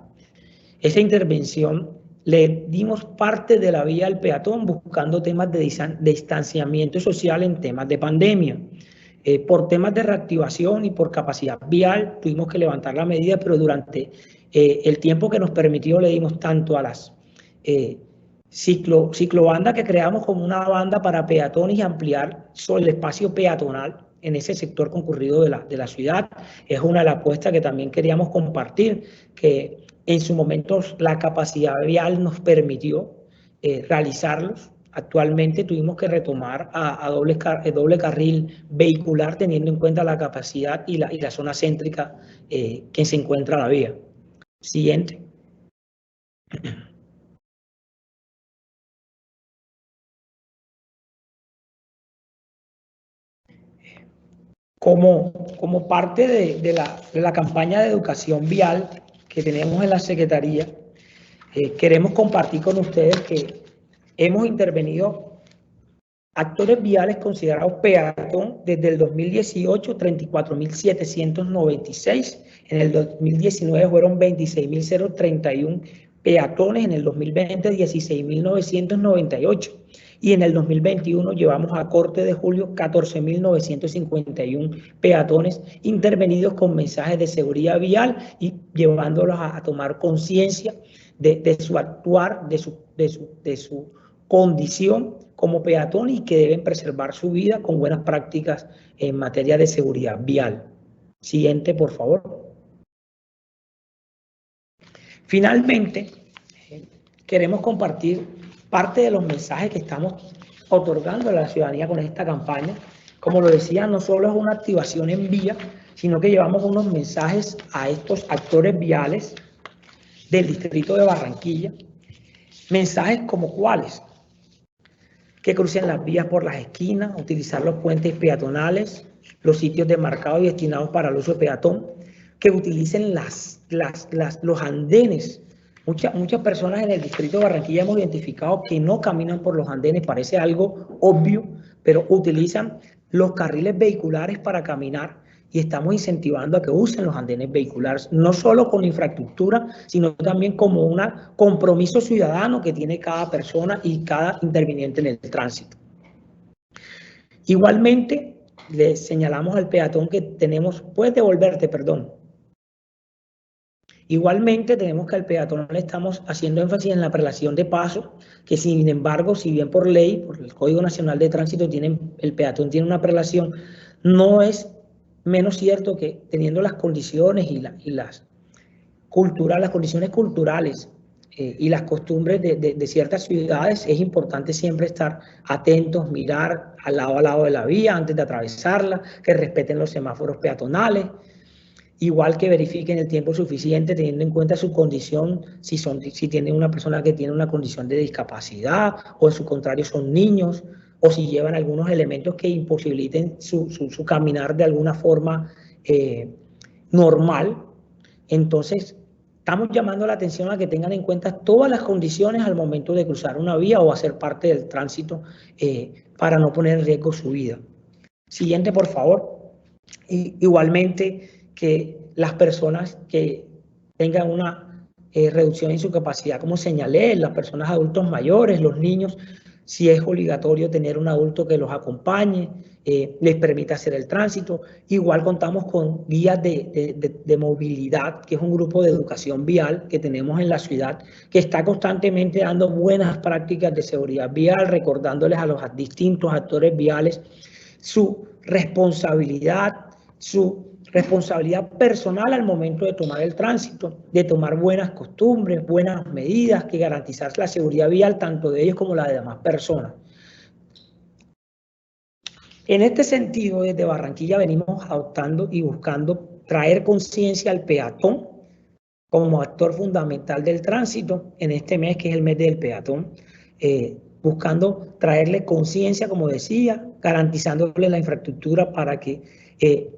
Esa intervención le dimos parte de la vía al peatón, buscando temas de distanciamiento social en temas de pandemia. Por temas de reactivación y por capacidad vial tuvimos que levantar la medida, pero durante el tiempo que nos permitió le dimos tanto a las ciclobanda, que creamos como una banda para peatones y ampliar el espacio peatonal en ese sector concurrido de la ciudad. Es una de las apuestas que también queríamos compartir, que en su momento la capacidad vial nos permitió realizarlos. Actualmente tuvimos que retomar a doble carril vehicular, teniendo en cuenta la capacidad y la zona céntrica que se encuentra la vía. Siguiente. Como parte de la campaña de educación vial que tenemos en la Secretaría, queremos compartir con ustedes que hemos intervenido actores viales considerados peatón desde el 2018, 34.796, en el 2019 fueron 26.031 peatones, en el 2020 16.998. Y en el 2021 llevamos a corte de julio 14.951 peatones intervenidos con mensajes de seguridad vial y llevándolos a tomar conciencia de su actuar, de su condición como peatón, y que deben preservar su vida con buenas prácticas en materia de seguridad vial. Siguiente, por favor. Finalmente, queremos compartir parte de los mensajes que estamos otorgando a la ciudadanía con esta campaña. como lo decía, no solo es una activación en vía, sino que llevamos unos mensajes a estos actores viales del distrito de Barranquilla. Mensajes como cuáles: que crucen las vías por las esquinas, utilizar los puentes peatonales, los sitios demarcados y destinados para el uso peatón, que utilicen los andenes. Muchas personas en el distrito de Barranquilla hemos identificado que no caminan por los andenes, parece algo obvio, pero utilizan los carriles vehiculares para caminar, y estamos incentivando a que usen los andenes vehiculares, no solo con infraestructura, sino también como un compromiso ciudadano que tiene cada persona y cada interviniente en el tránsito. Igualmente, le señalamos al peatón que tenemos, puedes devolverte, perdón. Igualmente, tenemos que al peatón le estamos haciendo énfasis en la prelación de paso, que sin embargo, si bien por ley, por el Código Nacional de Tránsito, el peatón tiene una prelación, no es menos cierto que teniendo las condiciones las condiciones culturales y las costumbres de ciertas ciudades, es importante siempre estar atentos, mirar a lado de la vía antes de atravesarla, que respeten los semáforos peatonales, igual que verifiquen el tiempo suficiente teniendo en cuenta su condición, si tiene una persona que tiene una condición de discapacidad o en su contrario son niños, o si llevan algunos elementos que imposibiliten su caminar de alguna forma normal. Entonces, estamos llamando la atención a que tengan en cuenta todas las condiciones al momento de cruzar una vía o hacer parte del tránsito para no poner en riesgo su vida. Siguiente, por favor. Igualmente, que las personas que tengan una reducción en su capacidad, como señalé, las personas adultos mayores, los niños, si es obligatorio tener un adulto que los acompañe, les permita hacer el tránsito. Igual contamos con guías de movilidad, que es un grupo de educación vial que tenemos en la ciudad, que está constantemente dando buenas prácticas de seguridad vial, recordándoles a los distintos actores viales su responsabilidad personal al momento de tomar el tránsito, de tomar buenas costumbres, buenas medidas, que garantizar la seguridad vial tanto de ellos como la de demás personas. En este sentido, desde Barranquilla venimos adoptando y buscando traer conciencia al peatón como actor fundamental del tránsito en este mes, que es el mes del peatón, buscando traerle conciencia, como decía, garantizándole la infraestructura para que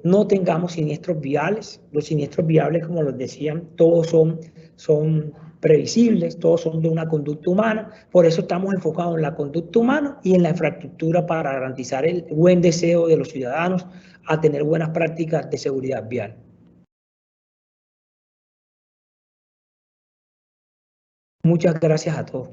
no tengamos siniestros viales. Los siniestros viales, como les decían, todos son previsibles, todos son de una conducta humana, por eso estamos enfocados en la conducta humana y en la infraestructura para garantizar el buen deseo de los ciudadanos a tener buenas prácticas de seguridad vial. Muchas gracias a todos.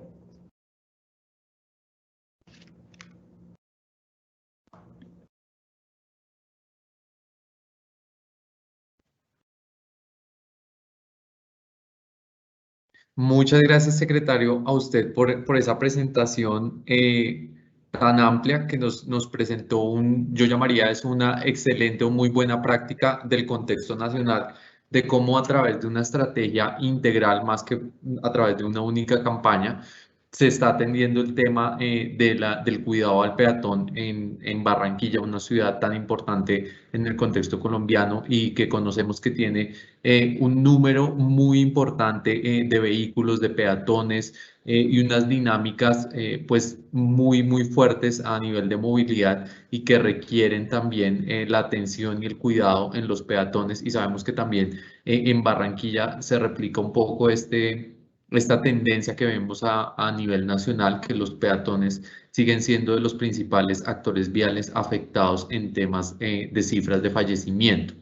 Muchas gracias, secretario, a usted por esa presentación tan amplia que nos presentó yo llamaría es una excelente o muy buena práctica del contexto nacional, de cómo a través de una estrategia integral, más que a través de una única campaña, se está atendiendo el tema del cuidado al peatón en Barranquilla, una ciudad tan importante en el contexto colombiano y que conocemos que tiene un número muy importante de vehículos, de peatones y unas dinámicas pues muy fuertes a nivel de movilidad y que requieren también la atención y el cuidado en los peatones, y sabemos que también en Barranquilla se replica un poco esta tendencia que vemos a nivel nacional, que los peatones siguen siendo de los principales actores viales afectados en temas de cifras de fallecimiento.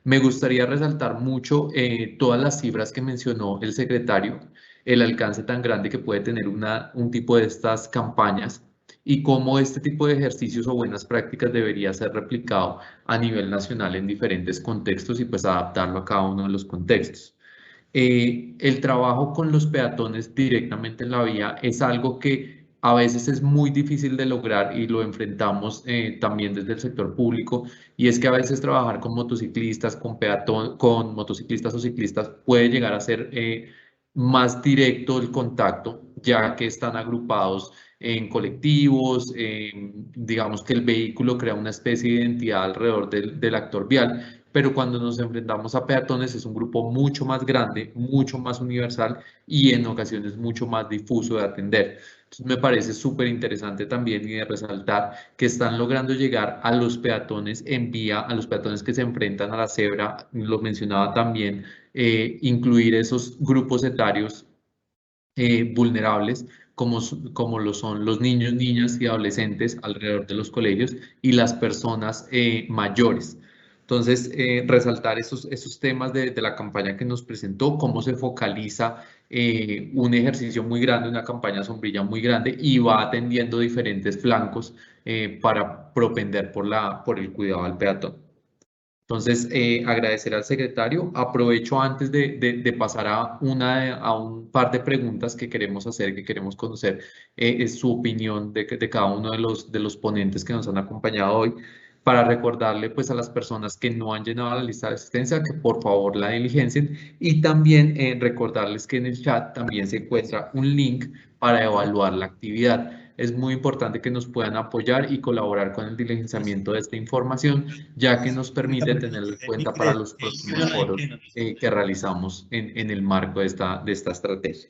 Me gustaría resaltar mucho todas las cifras que mencionó el secretario, el alcance tan grande que puede tener un tipo de estas campañas y cómo este tipo de ejercicios o buenas prácticas debería ser replicado a nivel nacional en diferentes contextos y pues adaptarlo a cada uno de los contextos. El trabajo con los peatones directamente en la vía es algo que a veces es muy difícil de lograr y lo enfrentamos también desde el sector público, y es que a veces trabajar con motociclistas, con motociclistas o ciclistas puede llegar a ser más directo el contacto, ya que están agrupados en colectivos, digamos que el vehículo crea una especie de identidad alrededor del actor vial, pero cuando nos enfrentamos a peatones es un grupo mucho más grande, mucho más universal y en ocasiones mucho más difuso de atender. Entonces me parece súper interesante también y de resaltar que están logrando llegar a los peatones en vía, a los peatones que se enfrentan a la cebra, lo mencionaba también, incluir esos grupos etarios vulnerables como lo son los niños, niñas y adolescentes alrededor de los colegios y las personas mayores. Entonces, resaltar esos temas de la campaña que nos presentó, cómo se focaliza un ejercicio muy grande, una campaña sombrilla muy grande y va atendiendo diferentes flancos para propender por el cuidado al peatón. Entonces, agradecer al secretario. Aprovecho antes de pasar a un par de preguntas que queremos hacer, que queremos conocer su opinión de cada uno de los ponentes que nos han acompañado hoy, para recordarle pues a las personas que no han llenado la lista de asistencia que por favor la diligencien y también recordarles que en el chat también se encuentra un link para evaluar la actividad. Es muy importante que nos puedan apoyar y colaborar con el diligenciamiento de esta información, ya que nos permite tenerlo en cuenta para los próximos foros que realizamos en el marco de esta estrategia.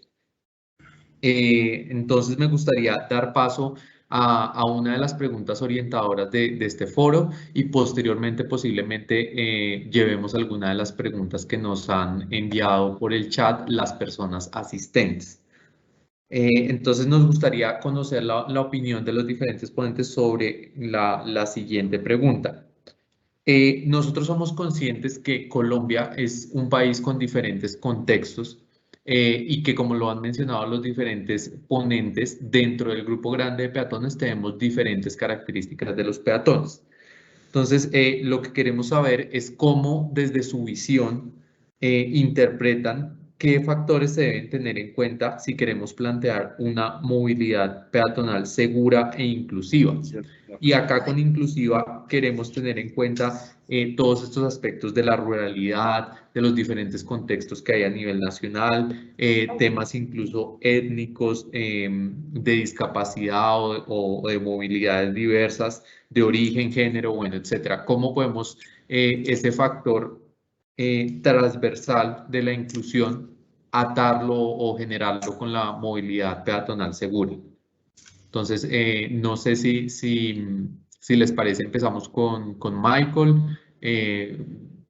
Entonces me gustaría dar paso a una de las preguntas orientadoras de este foro y posteriormente posiblemente llevemos alguna de las preguntas que nos han enviado por el chat las personas asistentes. Entonces nos gustaría conocer la opinión de los diferentes ponentes sobre la siguiente pregunta. Nosotros somos conscientes que Colombia es un país con diferentes contextos y que, como lo han mencionado los diferentes ponentes, dentro del grupo grande de peatones tenemos diferentes características de los peatones. Entonces, lo que queremos saber es cómo desde su visión interpretan qué factores se deben tener en cuenta si queremos plantear una movilidad peatonal segura e inclusiva. Y acá con inclusiva queremos tener en cuenta todos estos aspectos de la ruralidad, de los diferentes contextos que hay a nivel nacional, temas incluso étnicos, de discapacidad o de movilidades diversas, de origen, género, bueno, etcétera. ¿Cómo podemos ese factor transversal de la inclusión atarlo o generarlo con la movilidad peatonal segura? Entonces, no sé si les parece, empezamos con Michael.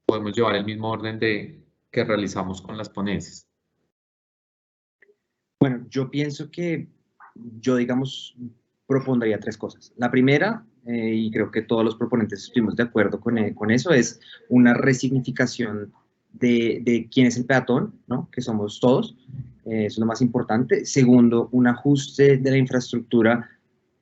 Podemos llevar el mismo orden que realizamos con las ponencias. Bueno, yo pienso que digamos, propondría tres cosas. La primera, y creo que todos los proponentes estuvimos de acuerdo con eso, es una resignificación de quién es el peatón, ¿no? Que somos todos, eso es lo más importante. Segundo, un ajuste de la infraestructura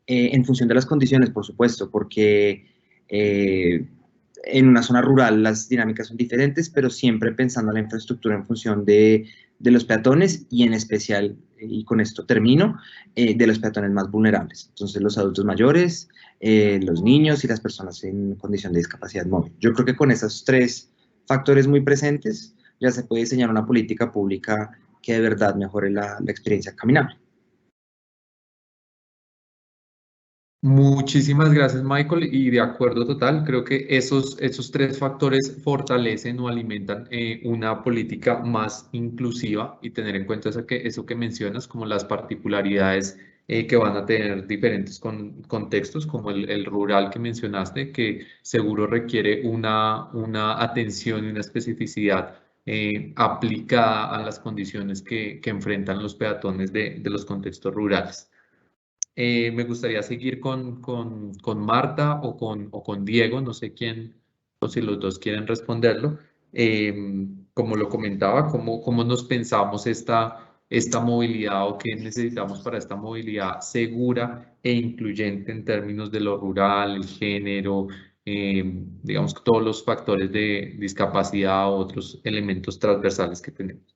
en función de las condiciones, por supuesto, porque en una zona rural las dinámicas son diferentes, pero siempre pensando en la infraestructura en función de los peatones y en especial, y con esto termino, de los peatones más vulnerables. Entonces, los adultos mayores, los niños y las personas en condición de discapacidad móvil. Yo creo que con esos tres factores muy presentes ya se puede diseñar una política pública que de verdad mejore la experiencia caminable. Muchísimas gracias, Michael, y de acuerdo total, creo que esos tres factores fortalecen o alimentan una política más inclusiva y tener en cuenta eso que mencionas, como las particularidades que van a tener diferentes contextos, como el rural que mencionaste, que seguro requiere una atención y una especificidad aplicada a las condiciones que enfrentan los peatones de los contextos rurales. Me gustaría seguir con Marta o con Diego, no sé quién, o si los dos quieren responderlo. Como lo comentaba, cómo nos pensamos esta movilidad o qué necesitamos para esta movilidad segura e incluyente en términos de lo rural, el género, digamos que todos los factores de discapacidad u otros elementos transversales que tenemos.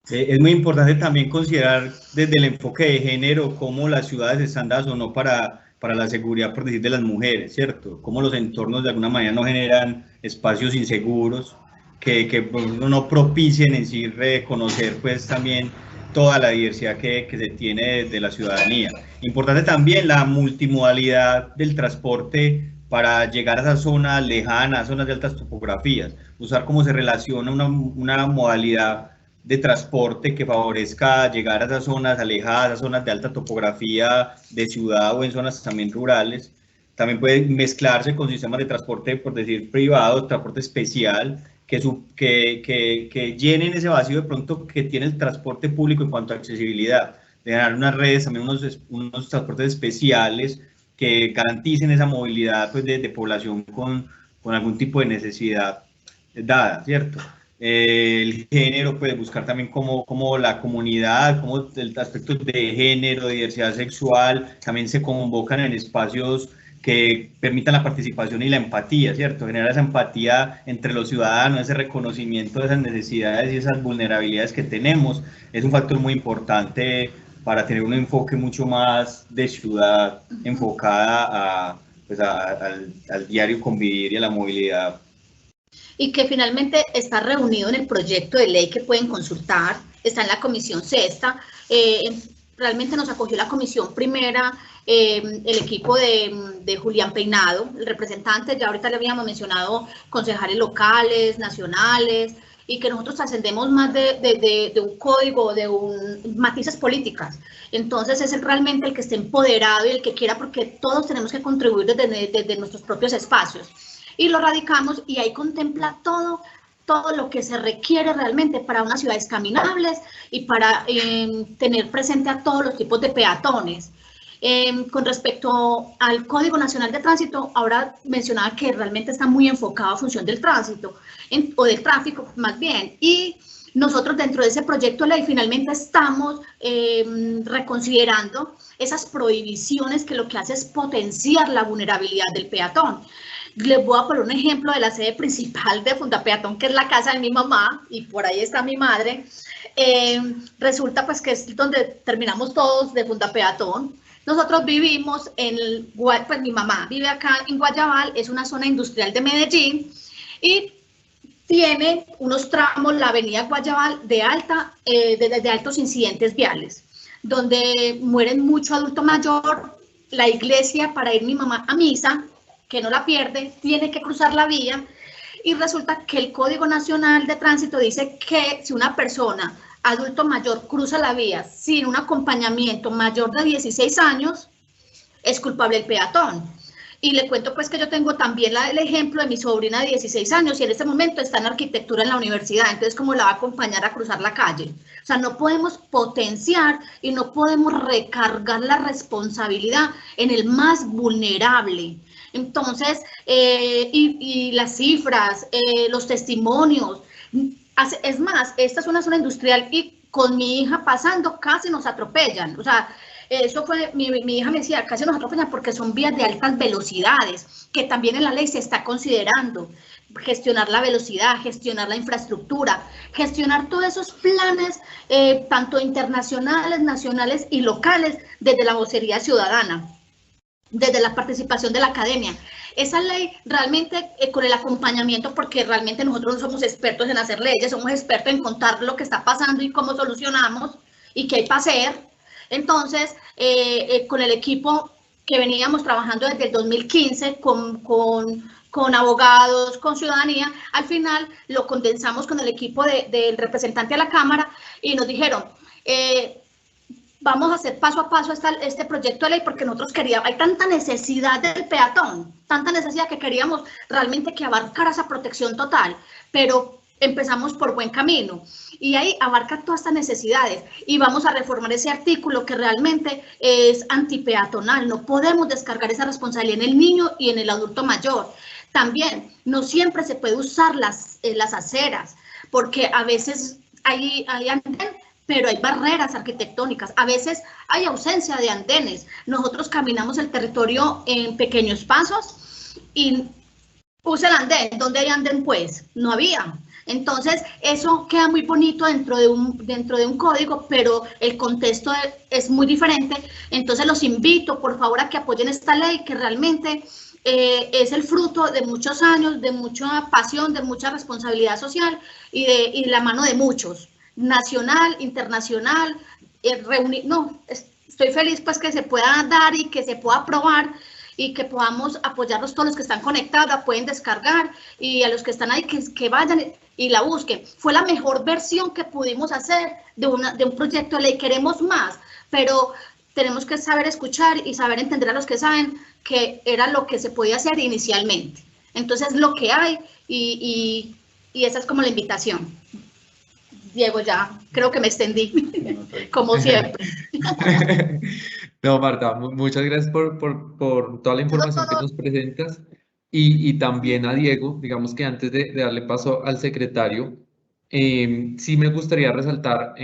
Es muy importante también considerar desde el enfoque de género cómo las ciudades están dadas o no para la seguridad, por decir, de las mujeres, ¿cierto? Cómo los entornos de alguna manera no generan espacios inseguros que no propicien en sí reconocer pues también toda la diversidad que se tiene de la ciudadanía. Importante también la multimodalidad del transporte para llegar a esas zonas lejanas, zonas de altas topografías, usar cómo se relaciona una modalidad de transporte que favorezca llegar a esas zonas alejadas, a esas zonas de alta topografía de ciudad o en zonas también rurales. También puede mezclarse con sistemas de transporte, por decir, privado, transporte especial, que llenen ese vacío de pronto que tiene el transporte público en cuanto a accesibilidad, de dar unas redes, también unos transportes especiales que garanticen esa movilidad pues, de población con algún tipo de necesidad dada, ¿cierto? El género, puede buscar también cómo la comunidad, cómo el aspecto de género, de diversidad sexual, también se convocan en espacios que permitan la participación y la empatía, ¿cierto? Generar esa empatía entre los ciudadanos, ese reconocimiento de esas necesidades y esas vulnerabilidades que tenemos, es un factor muy importante para tener un enfoque mucho más de ciudad enfocada al diario convivir y a la movilidad. Y que finalmente está reunido en el proyecto de ley que pueden consultar, está en la comisión sexta, realmente nos acogió la comisión primera, el equipo de Julián Peinado, el representante, ya ahorita le habíamos mencionado concejales locales, nacionales, y que nosotros trascendemos más de un código, matices políticas. Entonces es realmente el que esté empoderado y el que quiera, porque todos tenemos que contribuir desde nuestros propios espacios. Y lo radicamos y ahí contempla todo lo que se requiere realmente para unas ciudades caminables y para tener presente a todos los tipos de peatones. Con respecto al Código Nacional de Tránsito, ahora mencionaba que realmente está muy enfocado a función del tránsito, o del tráfico más bien, y nosotros dentro de ese proyecto de ley finalmente estamos reconsiderando esas prohibiciones que lo que hace es potenciar la vulnerabilidad del peatón. Les voy a poner un ejemplo de la sede principal de Fundapeatón, que es la casa de mi mamá, y por ahí está mi madre. Resulta pues que es donde terminamos todos de Fundapeatón. Nosotros vivimos pues mi mamá vive acá en Guayabal, es una zona industrial de Medellín, y tiene unos tramos, la avenida Guayabal, de altos incidentes viales, donde mueren mucho adulto mayor. La iglesia, para ir mi mamá a misa, que no la pierde, tiene que cruzar la vía, y resulta que el Código Nacional de Tránsito dice que si una persona, adulto mayor, cruza la vía sin un acompañamiento mayor de 16 años, es culpable el peatón. Y le cuento pues que yo tengo también el ejemplo de mi sobrina de 16 años y en este momento está en arquitectura en la universidad, entonces ¿cómo la va a acompañar a cruzar la calle? O sea, no podemos potenciar y no podemos recargar la responsabilidad en el más vulnerable. Entonces, y las cifras, los testimonios, es más, esta es una zona industrial y con mi hija pasando casi nos atropellan. O sea, eso fue, mi hija me decía, casi nos atropellan porque son vías de altas velocidades, que también en la ley se está considerando. Gestionar la velocidad, gestionar la infraestructura, gestionar todos esos planes, tanto internacionales, nacionales y locales, desde la vocería ciudadana, desde la participación de la academia. Esa ley realmente con el acompañamiento, porque realmente nosotros no somos expertos en hacer leyes, somos expertos en contar lo que está pasando y cómo solucionamos y qué hay para hacer. Entonces, con el equipo que veníamos trabajando desde el 2015 con abogados, con ciudadanía, al final lo condensamos con el equipo del representante a la Cámara y nos dijeron, vamos a hacer paso a paso este proyecto de ley porque nosotros queríamos, hay tanta necesidad del peatón, tanta necesidad que queríamos realmente que abarcara esa protección total, pero empezamos por buen camino y ahí abarca todas estas necesidades y vamos a reformar ese artículo que realmente es antipeatonal. No podemos descargar esa responsabilidad en el niño y en el adulto mayor. También no siempre se puede usar las aceras porque a veces hay andén, pero hay barreras arquitectónicas, a veces hay ausencia de andenes. Nosotros caminamos el territorio en pequeños pasos y puse el andén. ¿Dónde hay andén? Pues no había. Entonces, eso queda muy bonito dentro de un código, pero el contexto es muy diferente. Entonces, los invito, por favor, a que apoyen esta ley, que realmente es el fruto de muchos años, de mucha pasión, de mucha responsabilidad social y la mano de muchos. nacional, internacional, estoy feliz pues que se pueda dar y que se pueda aprobar y que podamos apoyarnos todos los que están conectados, la pueden descargar y a los que están ahí que vayan y la busquen. Fue la mejor versión que pudimos hacer de un proyecto de ley. Queremos más, pero tenemos que saber escuchar y saber entender a los que saben que era lo que se podía hacer inicialmente. Entonces, lo que hay y esa es como la invitación. Diego, ya creo que me extendí, como siempre. No, Marta, muchas gracias por toda la información que nos presentas y también a Diego. Digamos que antes de darle paso al secretario, sí me gustaría resaltar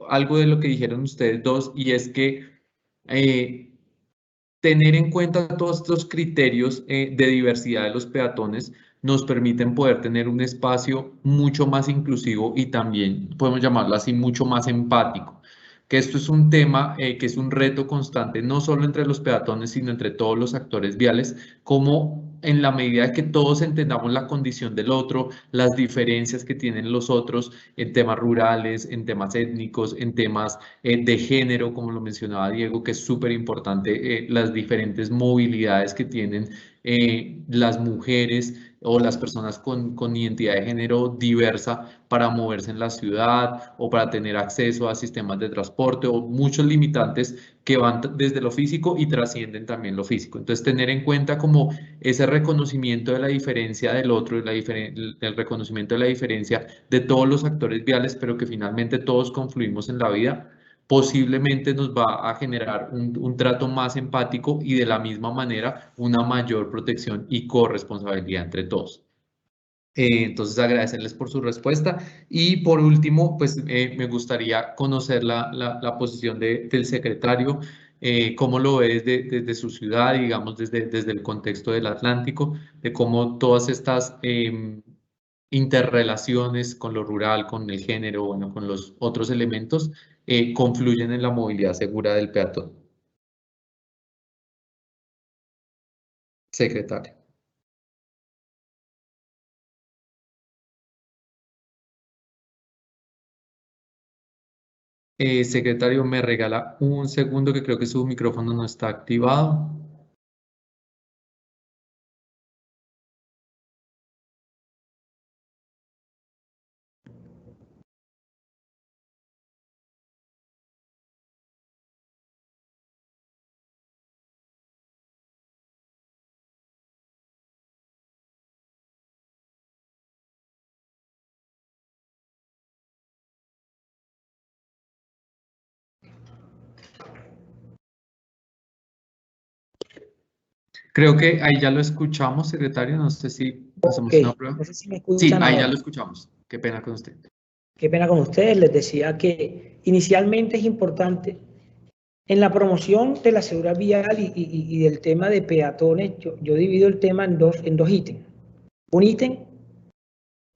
algo de lo que dijeron ustedes dos, y es que tener en cuenta todos estos criterios de diversidad de los peatones nos permiten poder tener un espacio mucho más inclusivo y también, podemos llamarlo así, mucho más empático. Que esto es un tema que es un reto constante, no solo entre los peatones, sino entre todos los actores viales, como en la medida que todos entendamos la condición del otro, las diferencias que tienen los otros en temas rurales, en temas étnicos, en temas de género, como lo mencionaba Diego, que es súper importante, las diferentes movilidades que tienen las mujeres o las personas con identidad de género diversa para moverse en la ciudad o para tener acceso a sistemas de transporte, o muchos limitantes que van desde lo físico y trascienden también lo físico. Entonces, tener en cuenta como ese reconocimiento de la diferencia del otro, el reconocimiento de la diferencia de todos los actores viales, pero que finalmente todos confluimos en la vida, posiblemente nos va a generar un trato más empático y de la misma manera una mayor protección y corresponsabilidad entre todos. Entonces, agradecerles por su respuesta. Y por último, pues me gustaría conocer la posición del secretario, cómo lo ve desde su ciudad, digamos, desde el contexto del Atlántico, de cómo todas estas interrelaciones con lo rural, con el género, bueno, con los otros elementos, confluyen en la movilidad segura del peatón. Secretario. Secretario, me regala un segundo que creo que su micrófono no está activado. Creo que ahí ya lo escuchamos, secretario. No sé si hacemos una prueba. No sé si me escuchan sí, ahí ahora. ya lo escuchamos. Qué pena con usted. Qué pena con ustedes. Les decía que inicialmente es importante en la promoción de la seguridad vial y del tema de peatones. Yo divido el tema en dos ítems. Un ítem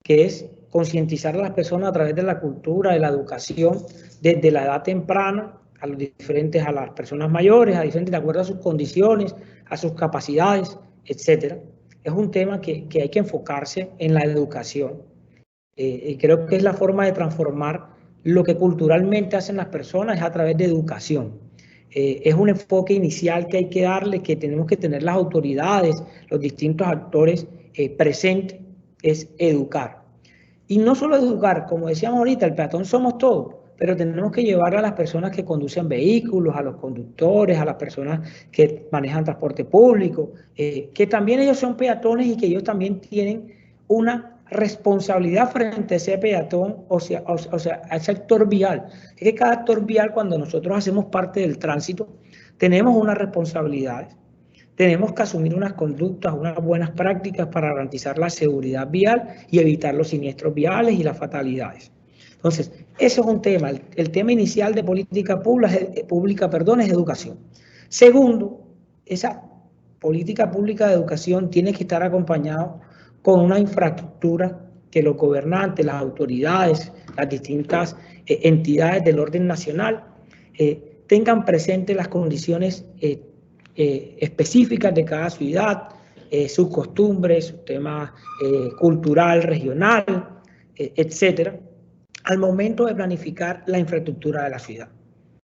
que es concientizar a las personas a través de la cultura, de la educación, desde la edad temprana, a las personas mayores, de acuerdo a sus condiciones, a sus capacidades, etcétera. Es un tema que hay que enfocarse en la educación. Y creo que es la forma de transformar lo que culturalmente hacen las personas, es a través de educación. Es un enfoque inicial que hay que darle, que tenemos que tener las autoridades, los distintos actores presentes, es educar. Y no solo educar, como decíamos ahorita, el peatón somos todos, pero tenemos que llevar a las personas que conducen vehículos, a los conductores, a las personas que manejan transporte público, que también ellos son peatones y que ellos también tienen una responsabilidad frente a ese peatón, o sea, a ese actor vial. Es que cada actor vial, cuando nosotros hacemos parte del tránsito, tenemos unas responsabilidades. Tenemos que asumir unas conductas, unas buenas prácticas para garantizar la seguridad vial y evitar los siniestros viales y las fatalidades. Entonces, eso es un tema. El tema inicial de política pública, es educación. Segundo, esa política pública de educación tiene que estar acompañado con una infraestructura que los gobernantes, las autoridades, las distintas entidades del orden nacional tengan presentes las condiciones específicas de cada ciudad, sus costumbres, su tema cultural, regional, etcétera, al momento de planificar la infraestructura de la ciudad.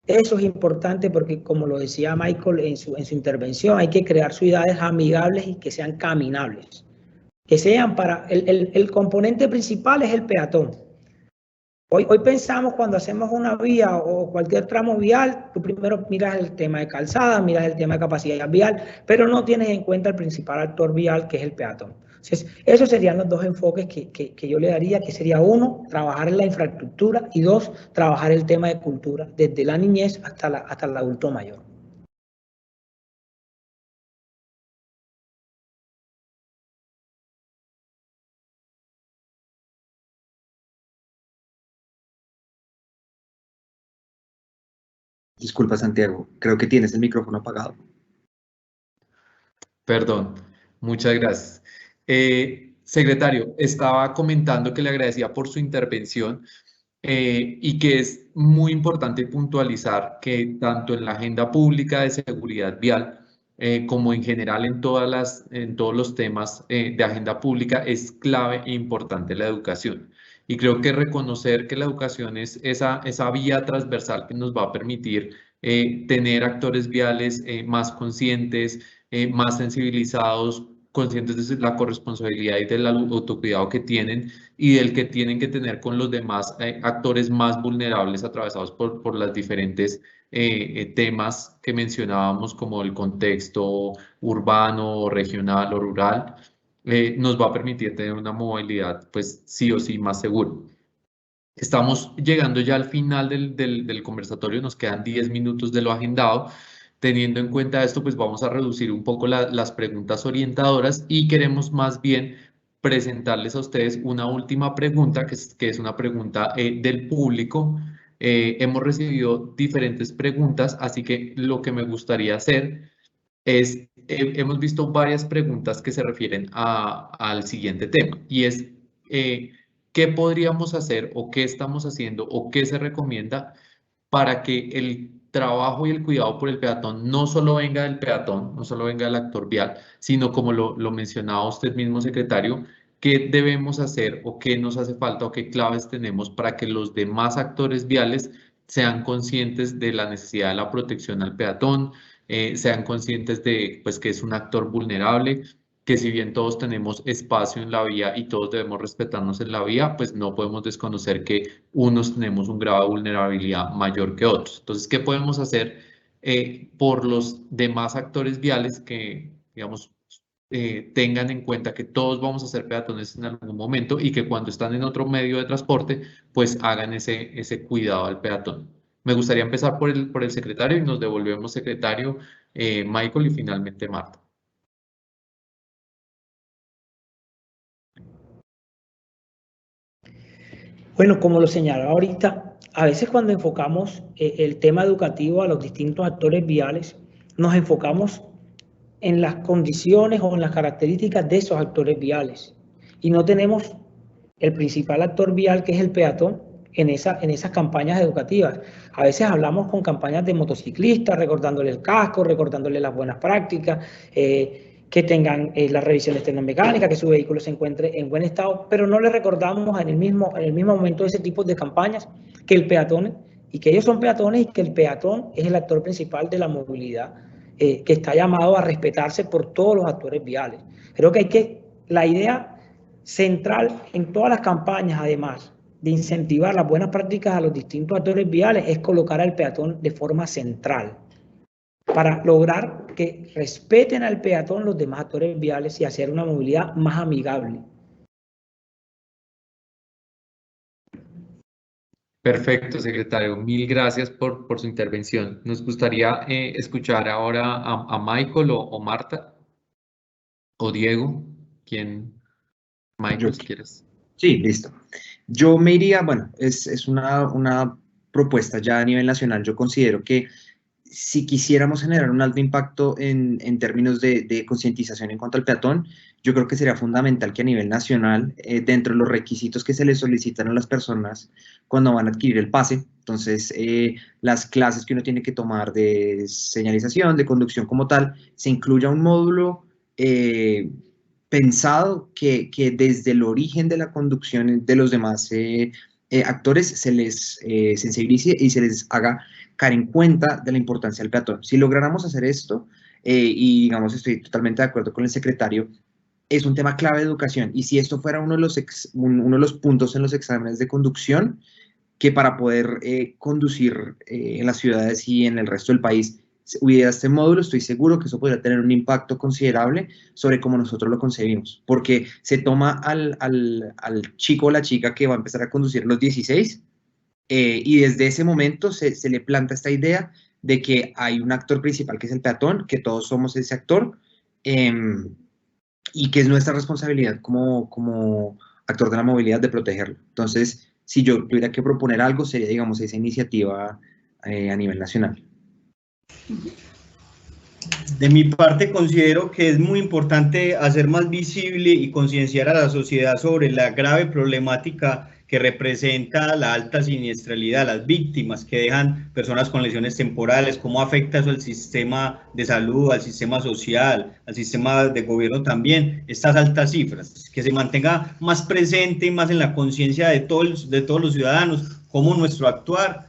Eso es importante porque, como lo decía Michael en su intervención, hay que crear ciudades amigables y que sean caminables. Que sean para... El componente principal es el peatón. Hoy pensamos cuando hacemos una vía o cualquier tramo vial, tú primero miras el tema de calzada, miras el tema de capacidad vial, pero no tienes en cuenta el principal actor vial, que es el peatón. Entonces, esos serían los dos enfoques que yo le daría, que sería uno, trabajar en la infraestructura y dos, trabajar el tema de cultura, desde la niñez hasta el adulto mayor. Disculpa, Santiago, creo que tienes el micrófono apagado. Perdón, muchas gracias. Secretario, estaba comentando que le agradecía por su intervención y que es muy importante puntualizar que tanto en la agenda pública de seguridad vial como en general en todos los temas de agenda pública es clave e importante la educación. Y creo que reconocer que la educación es esa vía transversal que nos va a permitir tener actores viales más conscientes, más sensibilizados, conscientes de la corresponsabilidad y del autocuidado que tienen y del que tienen que tener con los demás actores más vulnerables atravesados por las diferentes temas que mencionábamos, como el contexto urbano, regional o rural, nos va a permitir tener una movilidad, pues sí o sí, más segura. Estamos llegando ya al final del conversatorio, nos quedan 10 minutos de lo agendado. Teniendo en cuenta esto, pues vamos a reducir un poco las preguntas orientadoras y queremos más bien presentarles a ustedes una última pregunta, que es una pregunta del público. Hemos recibido diferentes preguntas, así que lo que me gustaría hacer es, hemos visto varias preguntas que se refieren al siguiente tema, y es ¿qué podríamos hacer o qué estamos haciendo o qué se recomienda para que el trabajo y el cuidado por el peatón no solo venga del peatón, no solo venga del actor vial, sino como lo mencionaba usted mismo, secretario, qué debemos hacer o qué nos hace falta o qué claves tenemos para que los demás actores viales sean conscientes de la necesidad de la protección al peatón, sean conscientes de pues, que es un actor vulnerable, que si bien todos tenemos espacio en la vía y todos debemos respetarnos en la vía, pues no podemos desconocer que unos tenemos un grado de vulnerabilidad mayor que otros. Entonces, ¿qué podemos hacer por los demás actores viales que, digamos, tengan en cuenta que todos vamos a ser peatones en algún momento y que cuando están en otro medio de transporte, pues hagan ese cuidado al peatón? Me gustaría empezar por el secretario y nos devolvemos secretario, Michael y finalmente Marta. Bueno, como lo señalaba ahorita, a veces cuando enfocamos el tema educativo a los distintos actores viales, nos enfocamos en las condiciones o en las características de esos actores viales y no tenemos el principal actor vial, que es el peatón, en esas campañas educativas. A veces hablamos con campañas de motociclistas, recordándole el casco, recordándole las buenas prácticas, que tengan las revisiones tecnomecánicas, que su vehículo se encuentre en buen estado, pero no le recordamos en el mismo momento de ese tipo de campañas que el peatón, y que ellos son peatones y que el peatón es el actor principal de la movilidad, que está llamado a respetarse por todos los actores viales. Creo que la idea central en todas las campañas, además de incentivar las buenas prácticas a los distintos actores viales, es colocar al peatón de forma central, para lograr que respeten al peatón los demás actores viales y hacer una movilidad más amigable. Perfecto, secretario. Mil gracias por su intervención. Nos gustaría escuchar ahora a Michael o Marta o Diego. ¿Quién? Michael, si quieres. Sí, listo. Yo me iría, bueno, es una propuesta ya a nivel nacional. Yo considero que si quisiéramos generar un alto impacto en términos de concientización en cuanto al peatón, yo creo que sería fundamental que a nivel nacional, dentro de los requisitos que se les solicitan a las personas cuando van a adquirir el pase, entonces las clases que uno tiene que tomar de señalización, de conducción como tal, se incluya un módulo pensado que desde el origen de la conducción de los demás actores se les sensibilice y se les haga caer en cuenta de la importancia del peatón. Si lográramos hacer esto, y digamos, estoy totalmente de acuerdo con el secretario, es un tema clave de educación, y si esto fuera uno de los puntos en los exámenes de conducción, que para poder conducir en las ciudades y en el resto del país hubiera este módulo, estoy seguro que eso podría tener un impacto considerable sobre cómo nosotros lo concebimos, porque se toma al chico o la chica que va a empezar a conducir a los 16, y desde ese momento se le planta esta idea de que hay un actor principal que es el peatón, que todos somos ese actor, y que es nuestra responsabilidad como actor de la movilidad de protegerlo. Entonces, si yo tuviera que proponer algo, sería, digamos, esa iniciativa a nivel nacional. De mi parte, considero que es muy importante hacer más visible y concienciar a la sociedad sobre la grave problemática que representa la alta siniestralidad, las víctimas que dejan personas con lesiones temporales, cómo afecta eso al sistema de salud, al sistema social, al sistema de gobierno también, estas altas cifras, que se mantenga más presente y más en la conciencia de todos los ciudadanos, cómo nuestro actuar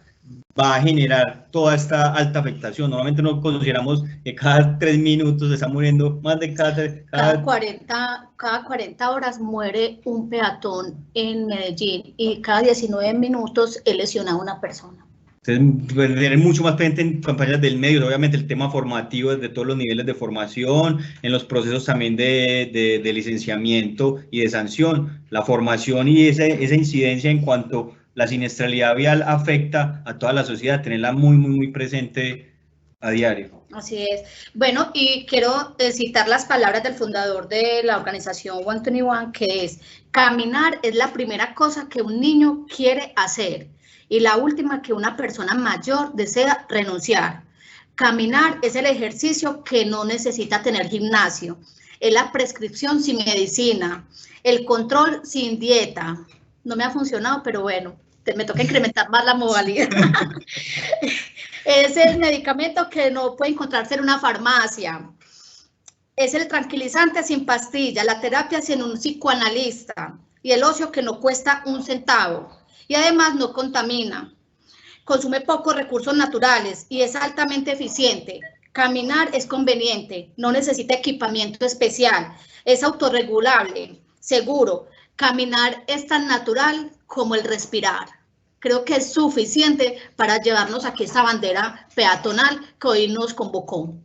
va a generar toda esta alta afectación. Normalmente no consideramos que cada 3 minutos se está muriendo más de cada 40 horas muere un peatón en Medellín y cada 19 minutos es lesionada una persona. Entonces, tener mucho más presente en campañas del medio, obviamente el tema formativo desde todos los niveles de formación, en los procesos también de licenciamiento y de sanción, la formación y esa incidencia en cuanto la siniestralidad vial afecta a toda la sociedad, tenerla muy presente a diario. Así es. Bueno, y quiero citar las palabras del fundador de la organización 121, que es: caminar es la primera cosa que un niño quiere hacer y la última que una persona mayor desea renunciar. Caminar es el ejercicio que no necesita tener gimnasio, es la prescripción sin medicina, el control sin dieta. No me ha funcionado, pero bueno, me toca incrementar más la modalidad. Es el medicamento que no puede encontrarse en una farmacia. Es el tranquilizante sin pastilla, la terapia sin un psicoanalista y el ocio que no cuesta un centavo. Y además no contamina, consume pocos recursos naturales y es altamente eficiente. Caminar es conveniente, no necesita equipamiento especial, es autorregulable, seguro. Caminar es tan natural como el respirar. Creo que es suficiente para llevarnos aquí esta bandera peatonal que hoy nos convocó.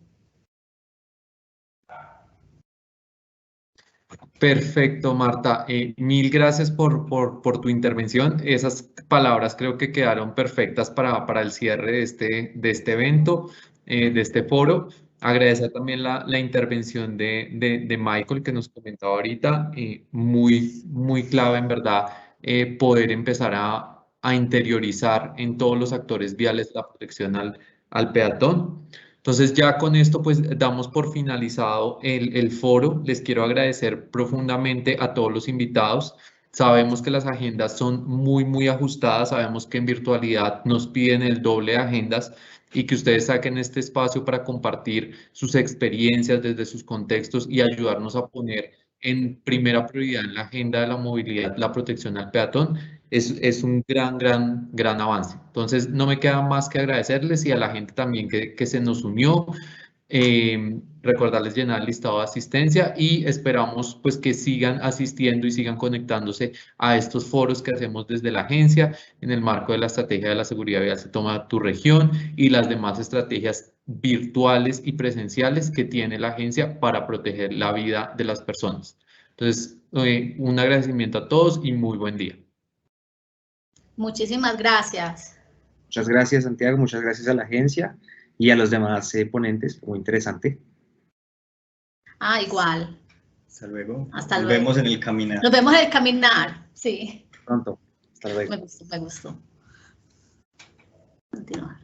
Perfecto, Marta. Mil gracias por tu intervención. Esas palabras creo que quedaron perfectas para el cierre de este evento, de este foro. Agradecer también la intervención de Michael que nos comentaba ahorita. Muy clave, en verdad, poder empezar a interiorizar en todos los actores viales la protección al peatón. Entonces ya con esto pues damos por finalizado el foro. Les quiero agradecer profundamente a todos los invitados. Sabemos que las agendas son muy ajustadas, sabemos que en virtualidad nos piden el doble de agendas y que ustedes saquen este espacio para compartir sus experiencias desde sus contextos y ayudarnos a poner en primera prioridad en la agenda de la movilidad la protección al peatón. Es un gran avance. Entonces, no me queda más que agradecerles y a la gente también que se nos unió. Recordarles llenar el listado de asistencia y esperamos pues que sigan asistiendo y sigan conectándose a estos foros que hacemos desde la agencia en el marco de la estrategia de la seguridad vial Se Toma Tu Región y las demás estrategias virtuales y presenciales que tiene la agencia para proteger la vida de las personas. Entonces, un agradecimiento a todos y muy buen día. Muchísimas gracias. Muchas gracias, Santiago. Muchas gracias a la agencia y a los demás ponentes. Muy interesante. Igual. Hasta luego. Hasta luego. Nos vemos en el caminar. Nos vemos en el caminar, sí. Pronto. Hasta luego. Me gustó. Continuar.